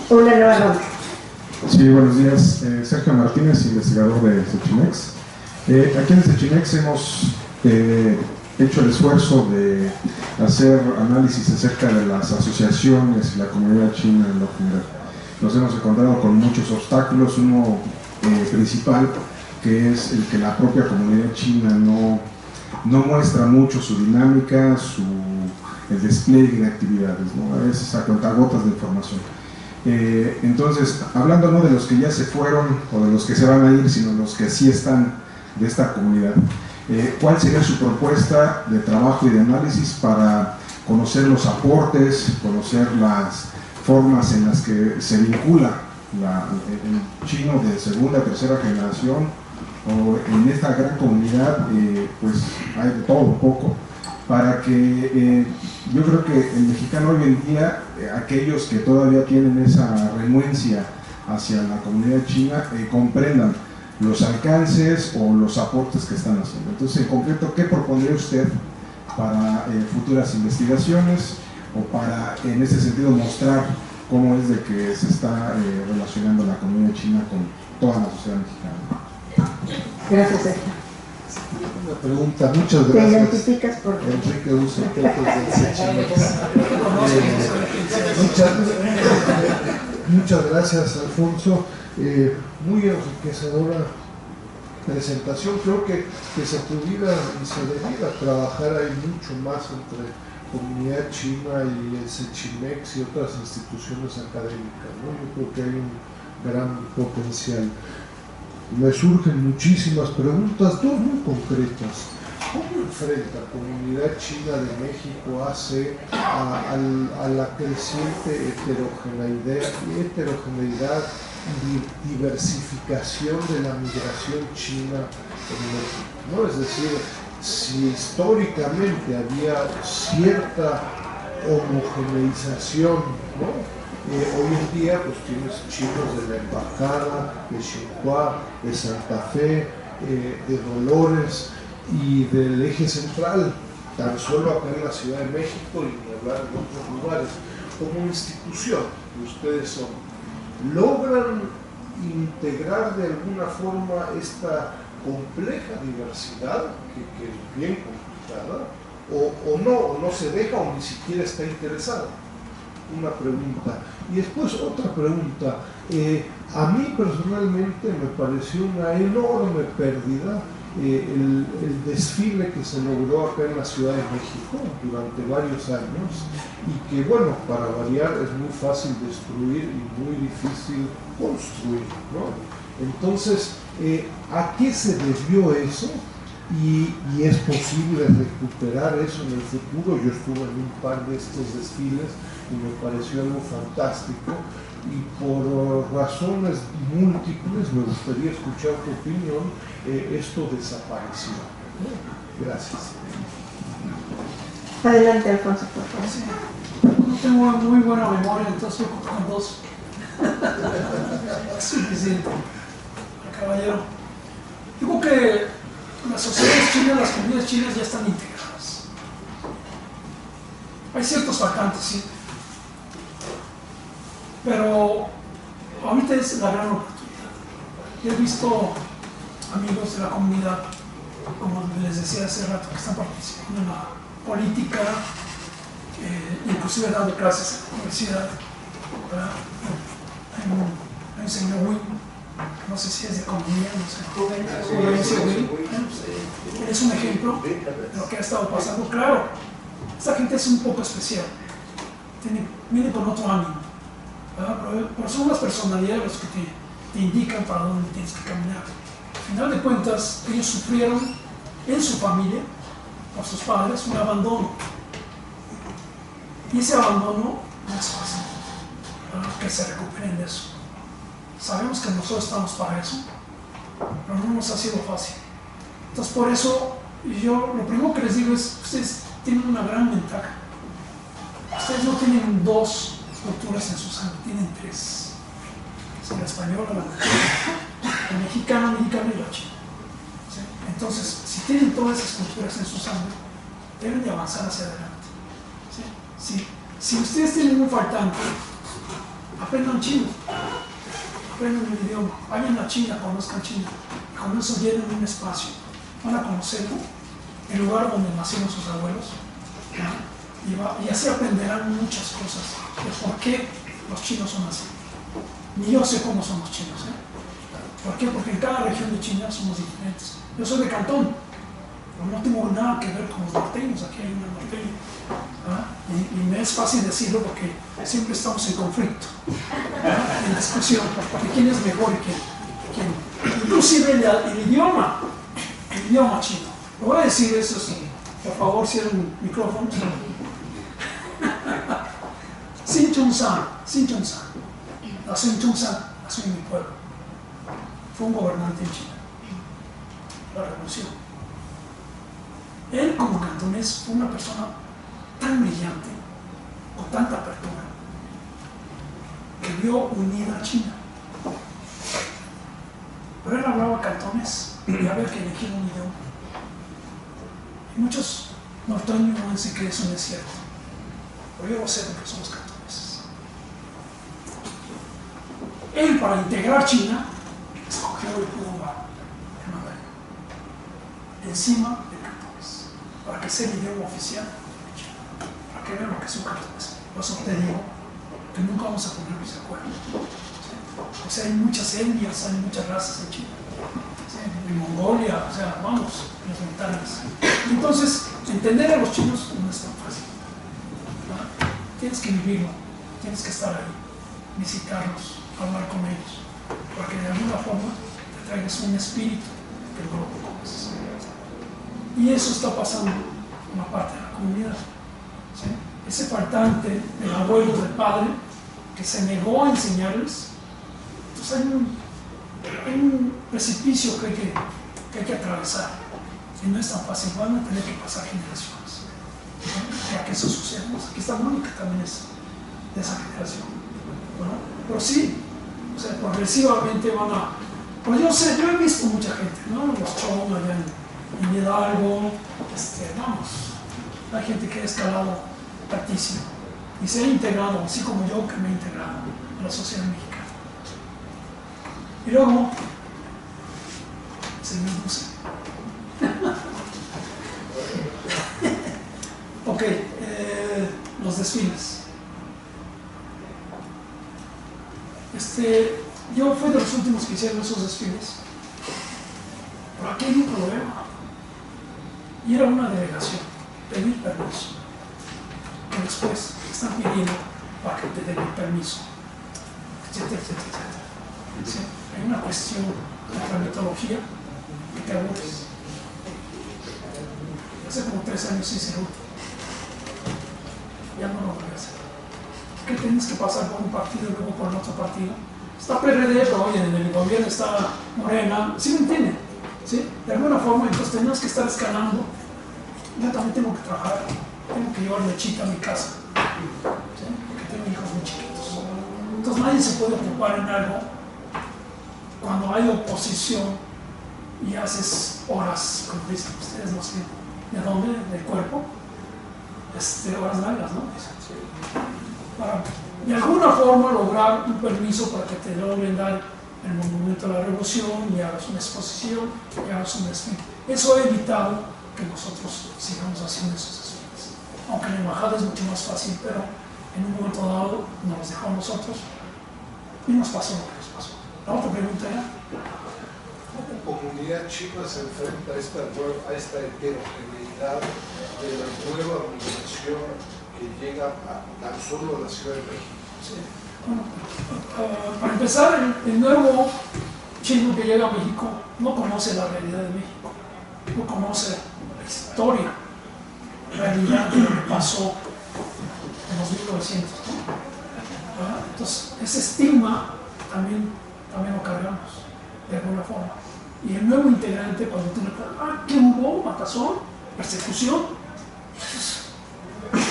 Una nueva ronda. Sí, buenos días. Sergio Martínez, investigador de Sechimex. Aquí en Sechimex hemos hecho el esfuerzo de hacer análisis acerca de las asociaciones y la comunidad china en lo general. Nos hemos encontrado con muchos obstáculos, uno principal, que es el que la propia comunidad china no muestra mucho su dinámica, el despliegue de actividades, ¿no? A veces a cuentagotas de información. Entonces, hablando no de los que ya se fueron o de los que se van a ir, sino los que sí están de esta comunidad, ¿cuál sería su propuesta de trabajo y de análisis para conocer los aportes, conocer las formas en las que se vincula el chino de segunda, tercera generación, o en esta gran comunidad, pues hay de todo un poco, para que yo creo que el mexicano hoy en día, aquellos que todavía tienen esa renuencia hacia la comunidad china, comprendan los alcances o los aportes que están haciendo. Entonces, en concreto, ¿qué propondría usted para futuras investigaciones o para, en ese sentido, mostrar cómo es de que se está relacionando la comunidad china con toda la sociedad mexicana? Gracias, Sergio. Una pregunta, muchas ¿Te gracias. identificas por qué? Enrique Uso, del Sechimex. Muchas gracias, Alfonso. Muy enriquecedora presentación. Creo que se pudiera y se debiera trabajar ahí mucho más entre comunidad china y el Sechimex y otras instituciones académicas, ¿no? Yo creo que hay un gran potencial. Me surgen muchísimas preguntas, dos muy concretas. ¿Cómo enfrenta la comunidad china de México a la creciente heterogeneidad y diversificación de la migración china en México, ¿no? Es decir, si históricamente había cierta homogeneización, ¿no? Hoy en día pues tienes chinos de la Embajada, de Xinhua, de Santa Fe, de Dolores y del Eje Central, tan solo acá en la Ciudad de México y ni hablar en otros lugares. Como institución que ustedes son, ¿logran integrar de alguna forma esta compleja diversidad que es bien complicada o no se deja o ni siquiera está interesada? Una pregunta. Y después otra pregunta. A mí personalmente me pareció una enorme pérdida el desfile que se logró acá en la Ciudad de México durante varios años y que, bueno, para variar es muy fácil destruir y muy difícil construir, ¿no? Entonces, ¿a qué se debió eso? y es posible recuperar eso en el futuro. Yo estuve en un par de estos desfiles y me pareció algo fantástico, y por razones múltiples me gustaría escuchar tu opinión. Esto desapareció. Gracias. Adelante, Alfonso, por favor. Sí. No tengo muy buena memoria, entonces yo con dos. Es suficiente. Caballero. Digo que las sociedades chinas, las comunidades chinas ya están integradas. Hay ciertos faltantes, sí. Pero ahorita es la gran oportunidad. Yo he visto amigos de la comunidad, como les decía hace rato, que están participando en la política, inclusive dando clases en la universidad. Hay un señor Wynn, no sé si es de economía, no sé. Él es un ejemplo de lo que ha estado pasando. Claro, esta gente es un poco especial, viene con otro ánimo, pero son las personalidades los que te indican para dónde tienes que caminar. Al final de cuentas, ellos sufrieron en su familia, por sus padres, un abandono. Y ese abandono no es fácil, que se recuperen de eso. Sabemos que nosotros estamos para eso, pero no nos ha sido fácil. Entonces, por eso, yo lo primero que les digo es, ustedes tienen una gran ventaja. Ustedes no tienen dos culturas en su sangre, tienen tres. Es la española, la mexicana y la china. ¿Sí? Entonces, si tienen todas esas culturas en su sangre, deben de avanzar hacia adelante. ¿Sí? Si ustedes tienen un faltante, aprendan chino. Aprendan el idioma, vayan a China, conozcan China, y con eso llenen un espacio, van a conocerlo, el lugar donde nacieron sus abuelos, y así aprenderán muchas cosas de por qué los chinos son así. Ni yo sé cómo son los chinos, ¿por qué? Porque en cada región de China somos diferentes. Yo soy de Cantón, pero no tengo nada que ver con los norteños, aquí hay una norteña. Y me es fácil decirlo porque siempre estamos en conflicto, en discusión, de quién es mejor y quién. Inclusive el idioma chino. Lo voy a decir eso, por favor, cierren el micrófono. Sin Chung San, nació en Chung San, nació en mi pueblo. Fue un gobernante en China, la revolución. Él como cantonés fue una persona tan brillante, con tanta apertura, que vio unida a China. Pero él hablaba cantonés y había que elegir un idioma. Y muchos norteños no dicen que eso no es cierto, pero yo lo sé porque somos cantoneses. Él, para integrar China, escogió el Pudongba, el mandarín, encima del cantonés, para que sea el idioma oficial. Que vean lo que es un cantonés. Por eso te digo que nunca vamos a ponernos de acuerdo. ¿Sí? O sea, hay muchas etnias, hay muchas razas en China. ¿Sí? En Mongolia, o sea, vamos, en las montañas. Entonces, entender a los chinos no es tan fácil. Tienes que vivirlo, tienes que estar ahí, visitarlos, hablar con ellos, para que de alguna forma te traigas un espíritu que no lo conoces. Y eso está pasando en la parte de la comunidad. ¿Sí? Ese faltante del abuelo, del padre, que se negó a enseñarles. Entonces hay un precipicio que hay que atravesar, y no es tan fácil, van a tener que pasar generaciones, ¿no? Para que eso suceda. Aquí está Mónica, también es de esa generación, ¿no? Pero sí, o sea, progresivamente van a... Pues yo he visto mucha gente, ¿no? Los chavos allá en Hidalgo, vamos, hay gente que ha escalado altísimo y se ha integrado, así como yo que me he integrado a la sociedad mexicana. Y luego, señor Dulce. Ok, los desfiles. Yo fui de los últimos que hicieron esos desfiles, pero aquí hay un problema. Y era una delegación, pedir permiso. Y después están pidiendo para que te den el permiso, etcétera, etcétera, etcétera. ¿Sí? Hay una cuestión de tramitología que te aburres. Hace como 3 años hice el último. Ya no lo voy a hacer. ¿Qué tienes que pasar por un partido y luego por el otro partido? Está PRD, pero oye, en el gobierno está Morena, ¿sí me entienden? ¿Sí? De alguna forma, entonces tenemos que estar escalando. Yo también tengo que trabajar, tengo que llevar lechita a mi casa, ¿sí? Porque tengo hijos muy chiquitos. Entonces nadie se puede ocupar en algo cuando hay oposición y haces horas, como dicen ustedes, no sé, ¿de dónde? Del cuerpo, horas largas, ¿no? Para de alguna forma lograr un permiso para que te logren dar el Monumento a la Revolución y hagas una exposición y hagas un desfile. Eso ha evitado que nosotros sigamos haciendo esos desfiles. Aunque en la embajada es mucho más fácil, pero en un momento dado nos dejó a nosotros y nos pasó lo que nos pasó. La otra pregunta era: ¿cómo la comunidad china se enfrenta a esta heterogeneidad de la nueva migración que llega tan solo a la Ciudad de México? Sí. Bueno, para empezar, el nuevo chino que llega a México no conoce la realidad de México, no conoce la historia, la realidad de lo que pasó en los 1900. ¿No? Entonces, ese estigma también lo cargamos de alguna forma. Y el nuevo integrante, cuando tú le preguntas, ¿qué hubo? ¿Matazón? ¿Persecución?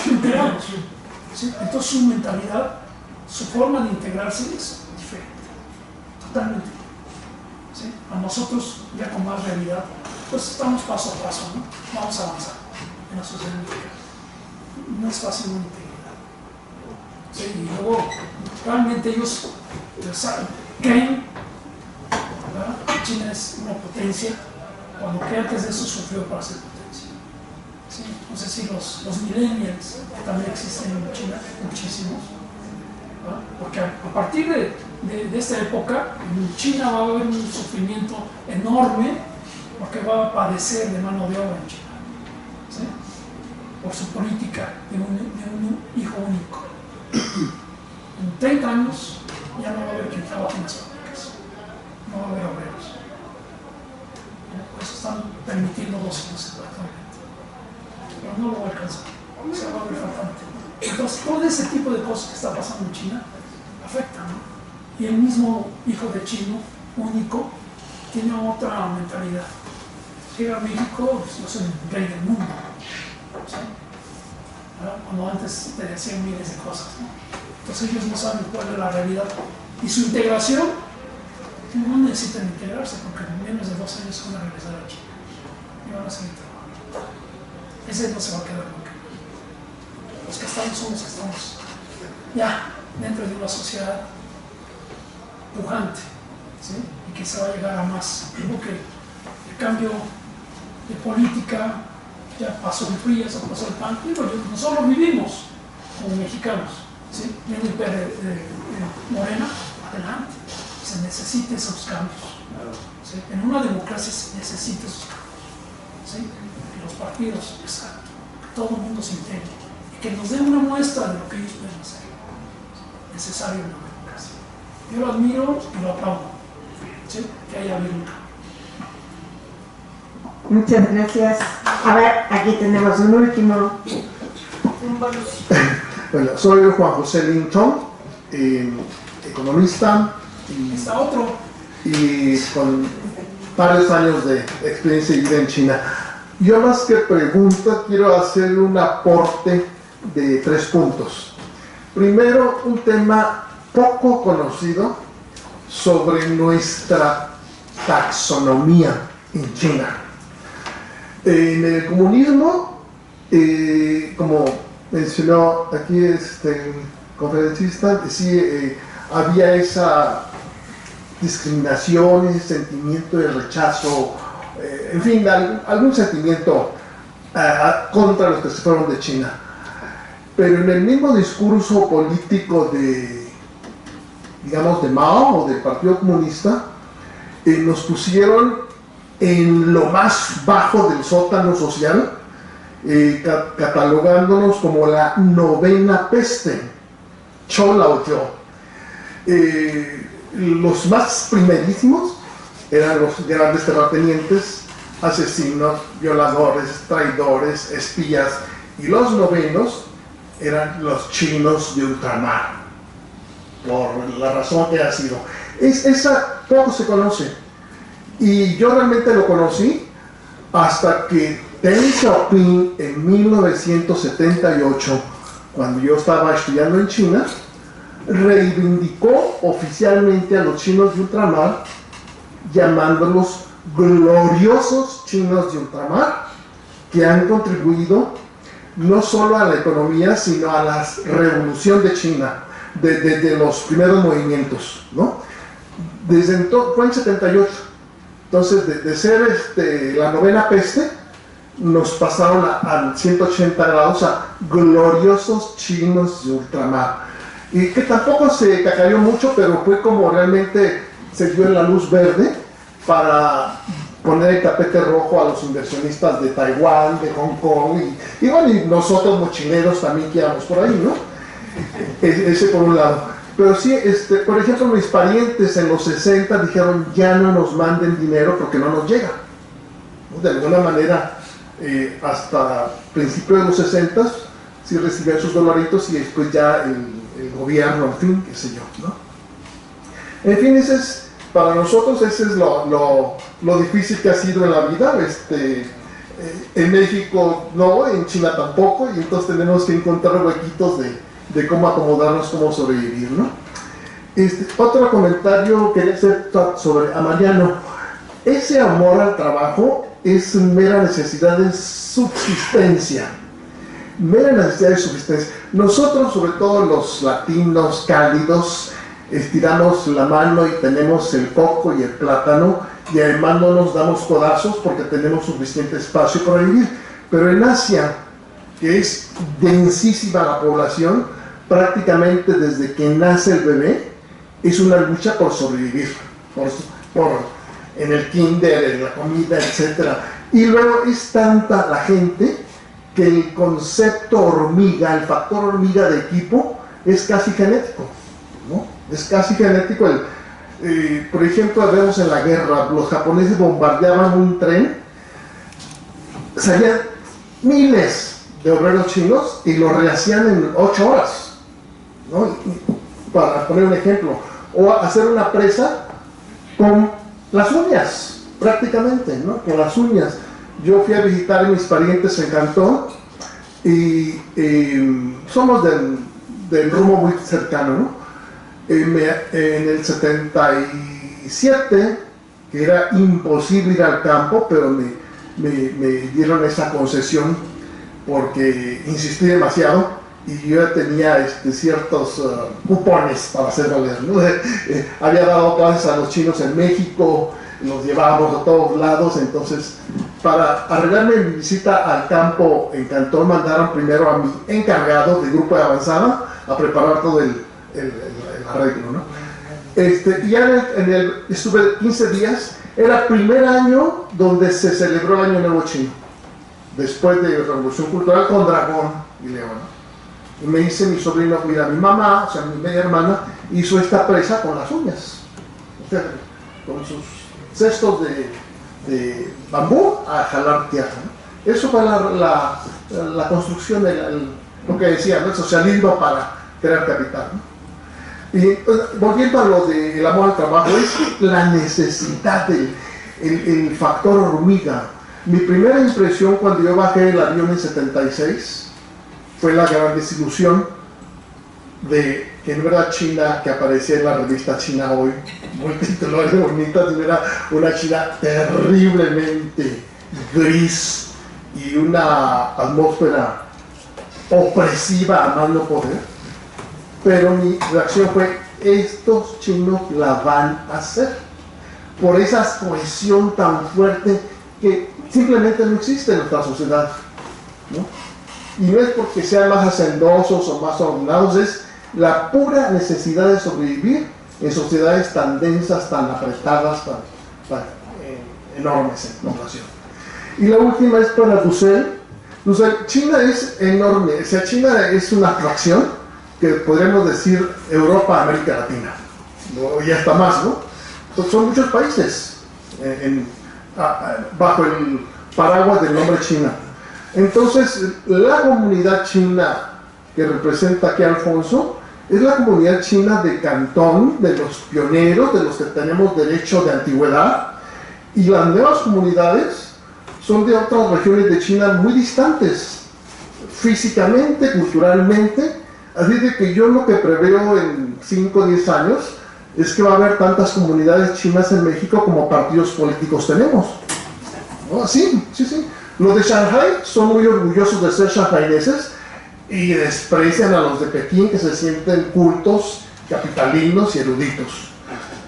Integramos. ¿Sí? Entonces su mentalidad, su forma de integrarse es diferente, totalmente. ¿Sí? A nosotros, ya con más realidad, pues estamos paso a paso, ¿no? Vamos a avanzar en la sociedad mexicana. No es fácil una integridad. ¿Sí? Y luego, realmente ellos creen, ¿verdad? Que China es una potencia, cuando que antes de eso sufrió para ser potencia. ¿Sí? No sé si los millennials también existen en China, muchísimos, ¿verdad? Porque a partir de esta época en China va a haber un sufrimiento enorme, porque va a padecer de mano de obra en China, ¿sí? Por su política de un hijo único. En 30 años ya no va a haber quien trabaje en las fábricas, no va a haber obreros. Por eso están permitiendo 2 años exactamente. Pero no lo va a alcanzar, se va a ver faltante. Entonces, todo ese tipo de cosas que está pasando en China afectan, ¿no? Y el mismo hijo de chino, único, tiene otra mentalidad. Llega a México, pues, yo soy el rey del mundo, ¿sí? Cuando antes te decían miles de cosas, ¿no? Entonces ellos no saben cuál es la realidad. Y su integración, no necesitan integrarse, porque en menos de 2 años van a regresar a China y van a seguir trabajando. Ese no se va a quedar nunca. Los que estamos son los que estamos ya dentro de una sociedad pujante, ¿sí? Y que se va a llegar a más. Creo que el cambio de política ya pasó el PRI, ya se pasó el PAN, pero nosotros lo vivimos como mexicanos, ¿sí? Viene el Morena, adelante. Se necesitan esos cambios, ¿sí? En una democracia se necesitan esos cambios, ¿sí? Los partidos, exacto, que todo el mundo se integre y que nos den una muestra de lo que ellos pueden hacer. Es necesario en la democracia. Yo lo admiro y lo aplaudo, ¿sí? Que haya habido un cambio. Muchas gracias. A ver, aquí tenemos un último. Bueno, soy Juan José Linton, economista Está otro. y con varios años de experiencia y vida en China. Yo más que pregunta quiero hacerle un aporte de 3 puntos. Primero, un tema poco conocido sobre nuestra taxonomía en China. En el comunismo, como mencionó aquí este conferencista, había esa discriminación, ese sentimiento de rechazo, en fin, algún sentimiento contra los que se fueron de China. Pero en el mismo discurso político digamos, de Mao o del Partido Comunista, nos pusieron en lo más bajo del sótano social, catalogándonos como la 9ª peste, Chola los más primerísimos eran los grandes terratenientes, asesinos, violadores, traidores, espías, y los novenos eran los chinos de ultramar, por la razón que ha sido. Esa poco se conoce, y yo realmente lo conocí hasta que Deng Xiaoping en 1978, cuando yo estaba estudiando en China, reivindicó oficialmente a los chinos de ultramar, llamándolos gloriosos chinos de ultramar, que han contribuido no solo a la economía, sino a la revolución de China, de los primeros movimientos, ¿no? Desde entonces, fue en 78, entonces de ser la novena peste, nos pasaron a 180 grados a gloriosos chinos de ultramar, y que tampoco se cacareó mucho, pero fue como realmente se dio en la luz verde para poner el tapete rojo a los inversionistas de Taiwán, de Hong Kong, y bueno, y nosotros mochileros también que íbamos por ahí, ¿no? Ese por un lado. Pero sí, por ejemplo, mis parientes en los 60 dijeron, ya no nos manden dinero porque no nos llega, ¿no? De alguna manera, hasta principios de los 60 sí recibían sus dolaritos, y después ya el gobierno, en fin, qué sé yo, ¿no? En fin, para nosotros ese es lo difícil que ha sido en la vida. En México no, en China tampoco, y entonces tenemos que encontrar huequitos de cómo acomodarnos, cómo sobrevivir, ¿no? Otro comentario quería hacer sobre a Mariano. Ese amor al trabajo es mera necesidad de subsistencia. Mera necesidad de subsistencia. Nosotros, sobre todo los latinos cálidos, estiramos la mano y tenemos el coco y el plátano, y además no nos damos codazos porque tenemos suficiente espacio para vivir. Pero en Asia, que es densísima la población, prácticamente desde que nace el bebé, es una lucha por sobrevivir, en el kinder, en la comida, etc. Y luego es tanta la gente que el concepto hormiga, el factor hormiga de equipo, es casi genético, ¿no? Es casi genético. Por ejemplo, vemos en la guerra, los japoneses bombardeaban un tren, salían miles de obreros chinos y lo rehacían en 8 horas, ¿no? Para poner un ejemplo, o hacer una presa con las uñas, prácticamente, ¿no? Con las uñas. Yo fui a visitar a mis parientes en Cantón, y somos del rumbo muy cercano, ¿no? En el 77, que era imposible ir al campo, pero me dieron esa concesión porque insistí demasiado, y yo ya tenía ciertos cupones para hacer valer, ¿no? Había dado clases a los chinos en México, los llevábamos a todos lados. Entonces, para arreglarme mi visita al campo en Cantón, mandaron primero a mi encargado del grupo de avanzada a preparar todo el arreglo, ¿no? Ya estuve 15 días, era el primer año donde se celebró el Año Nuevo Chino, después de la Revolución Cultural, con dragón y león. Y me dice mi sobrino, mira, mi mamá, o sea, mi media hermana, hizo esta presa con las uñas, o sea, con sus cestos de bambú a jalar tierra, ¿no? Eso fue la construcción, lo que decía, ¿no? El socialismo para crear capital, ¿no? Y volviendo a lo del amor al trabajo, es la necesidad, el factor hormiga. Mi primera impresión cuando yo bajé el avión en 76 fue la gran desilusión de que no era China que aparecía en la revista China Hoy, muy titular y bonita, sino era una China terriblemente gris y una atmósfera opresiva a más no poder. Pero mi reacción fue, estos chinos la van a hacer, por esa cohesión tan fuerte que simplemente no existe en nuestra sociedad, ¿no? Y no es porque sean más hacendosos o más ordenados, es la pura necesidad de sobrevivir en sociedades tan densas, tan apretadas, tan enormes en población. Y la última es para Dussel. China es enorme, o sea, China es una atracción que podríamos decir Europa, América Latina, y hasta más, ¿no? Entonces, son muchos países bajo el paraguas del nombre China. Entonces, la comunidad china que representa aquí Alfonso es la comunidad china de Cantón, de los pioneros, de los que tenemos derecho de antigüedad, y las nuevas comunidades son de otras regiones de China muy distantes, físicamente, culturalmente, así de que yo lo que preveo en 5 o 10 años es que va a haber tantas comunidades chinas en México como partidos políticos tenemos. ¿No? Sí. Los de Shanghai son muy orgullosos de ser shanghaineses y desprecian a los de Pekín, que se sienten cultos, capitalinos y eruditos.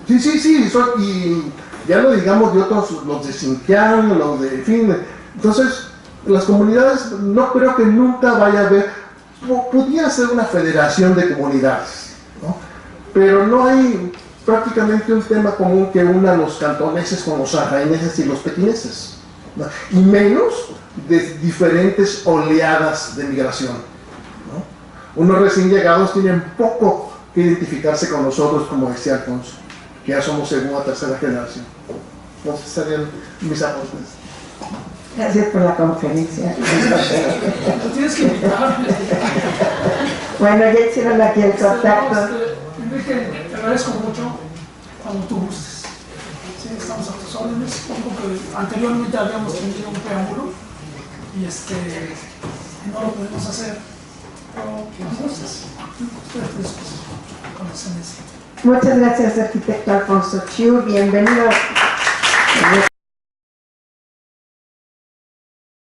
Sí, y ya no digamos de otros, los de Xinjiang, los de, en fin. Entonces, las comunidades no creo que nunca vaya a haber, pudiera ser una federación de comunidades, ¿no? Pero no hay prácticamente un tema común que una a los cantoneses con los shanghaineses y los pekineses, ¿no? Y menos de diferentes oleadas de migración, ¿no? Unos recién llegados tienen poco que identificarse con nosotros, como decía Alfonso, que ya somos segunda o tercera generación. Entonces serían mis aportes. Gracias por la conferencia. Tú tienes que invitarme. Bueno, ya hicieron aquí el contacto. Enrique, te agradezco mucho cuando tú gustes. Sí, estamos a tus órdenes. Anteriormente habíamos tenido un preámbulo y no lo podemos hacer. Pero que gustes. Cuando se necesite. Muchas gracias, arquitecto Alfonso Chiu. Bienvenido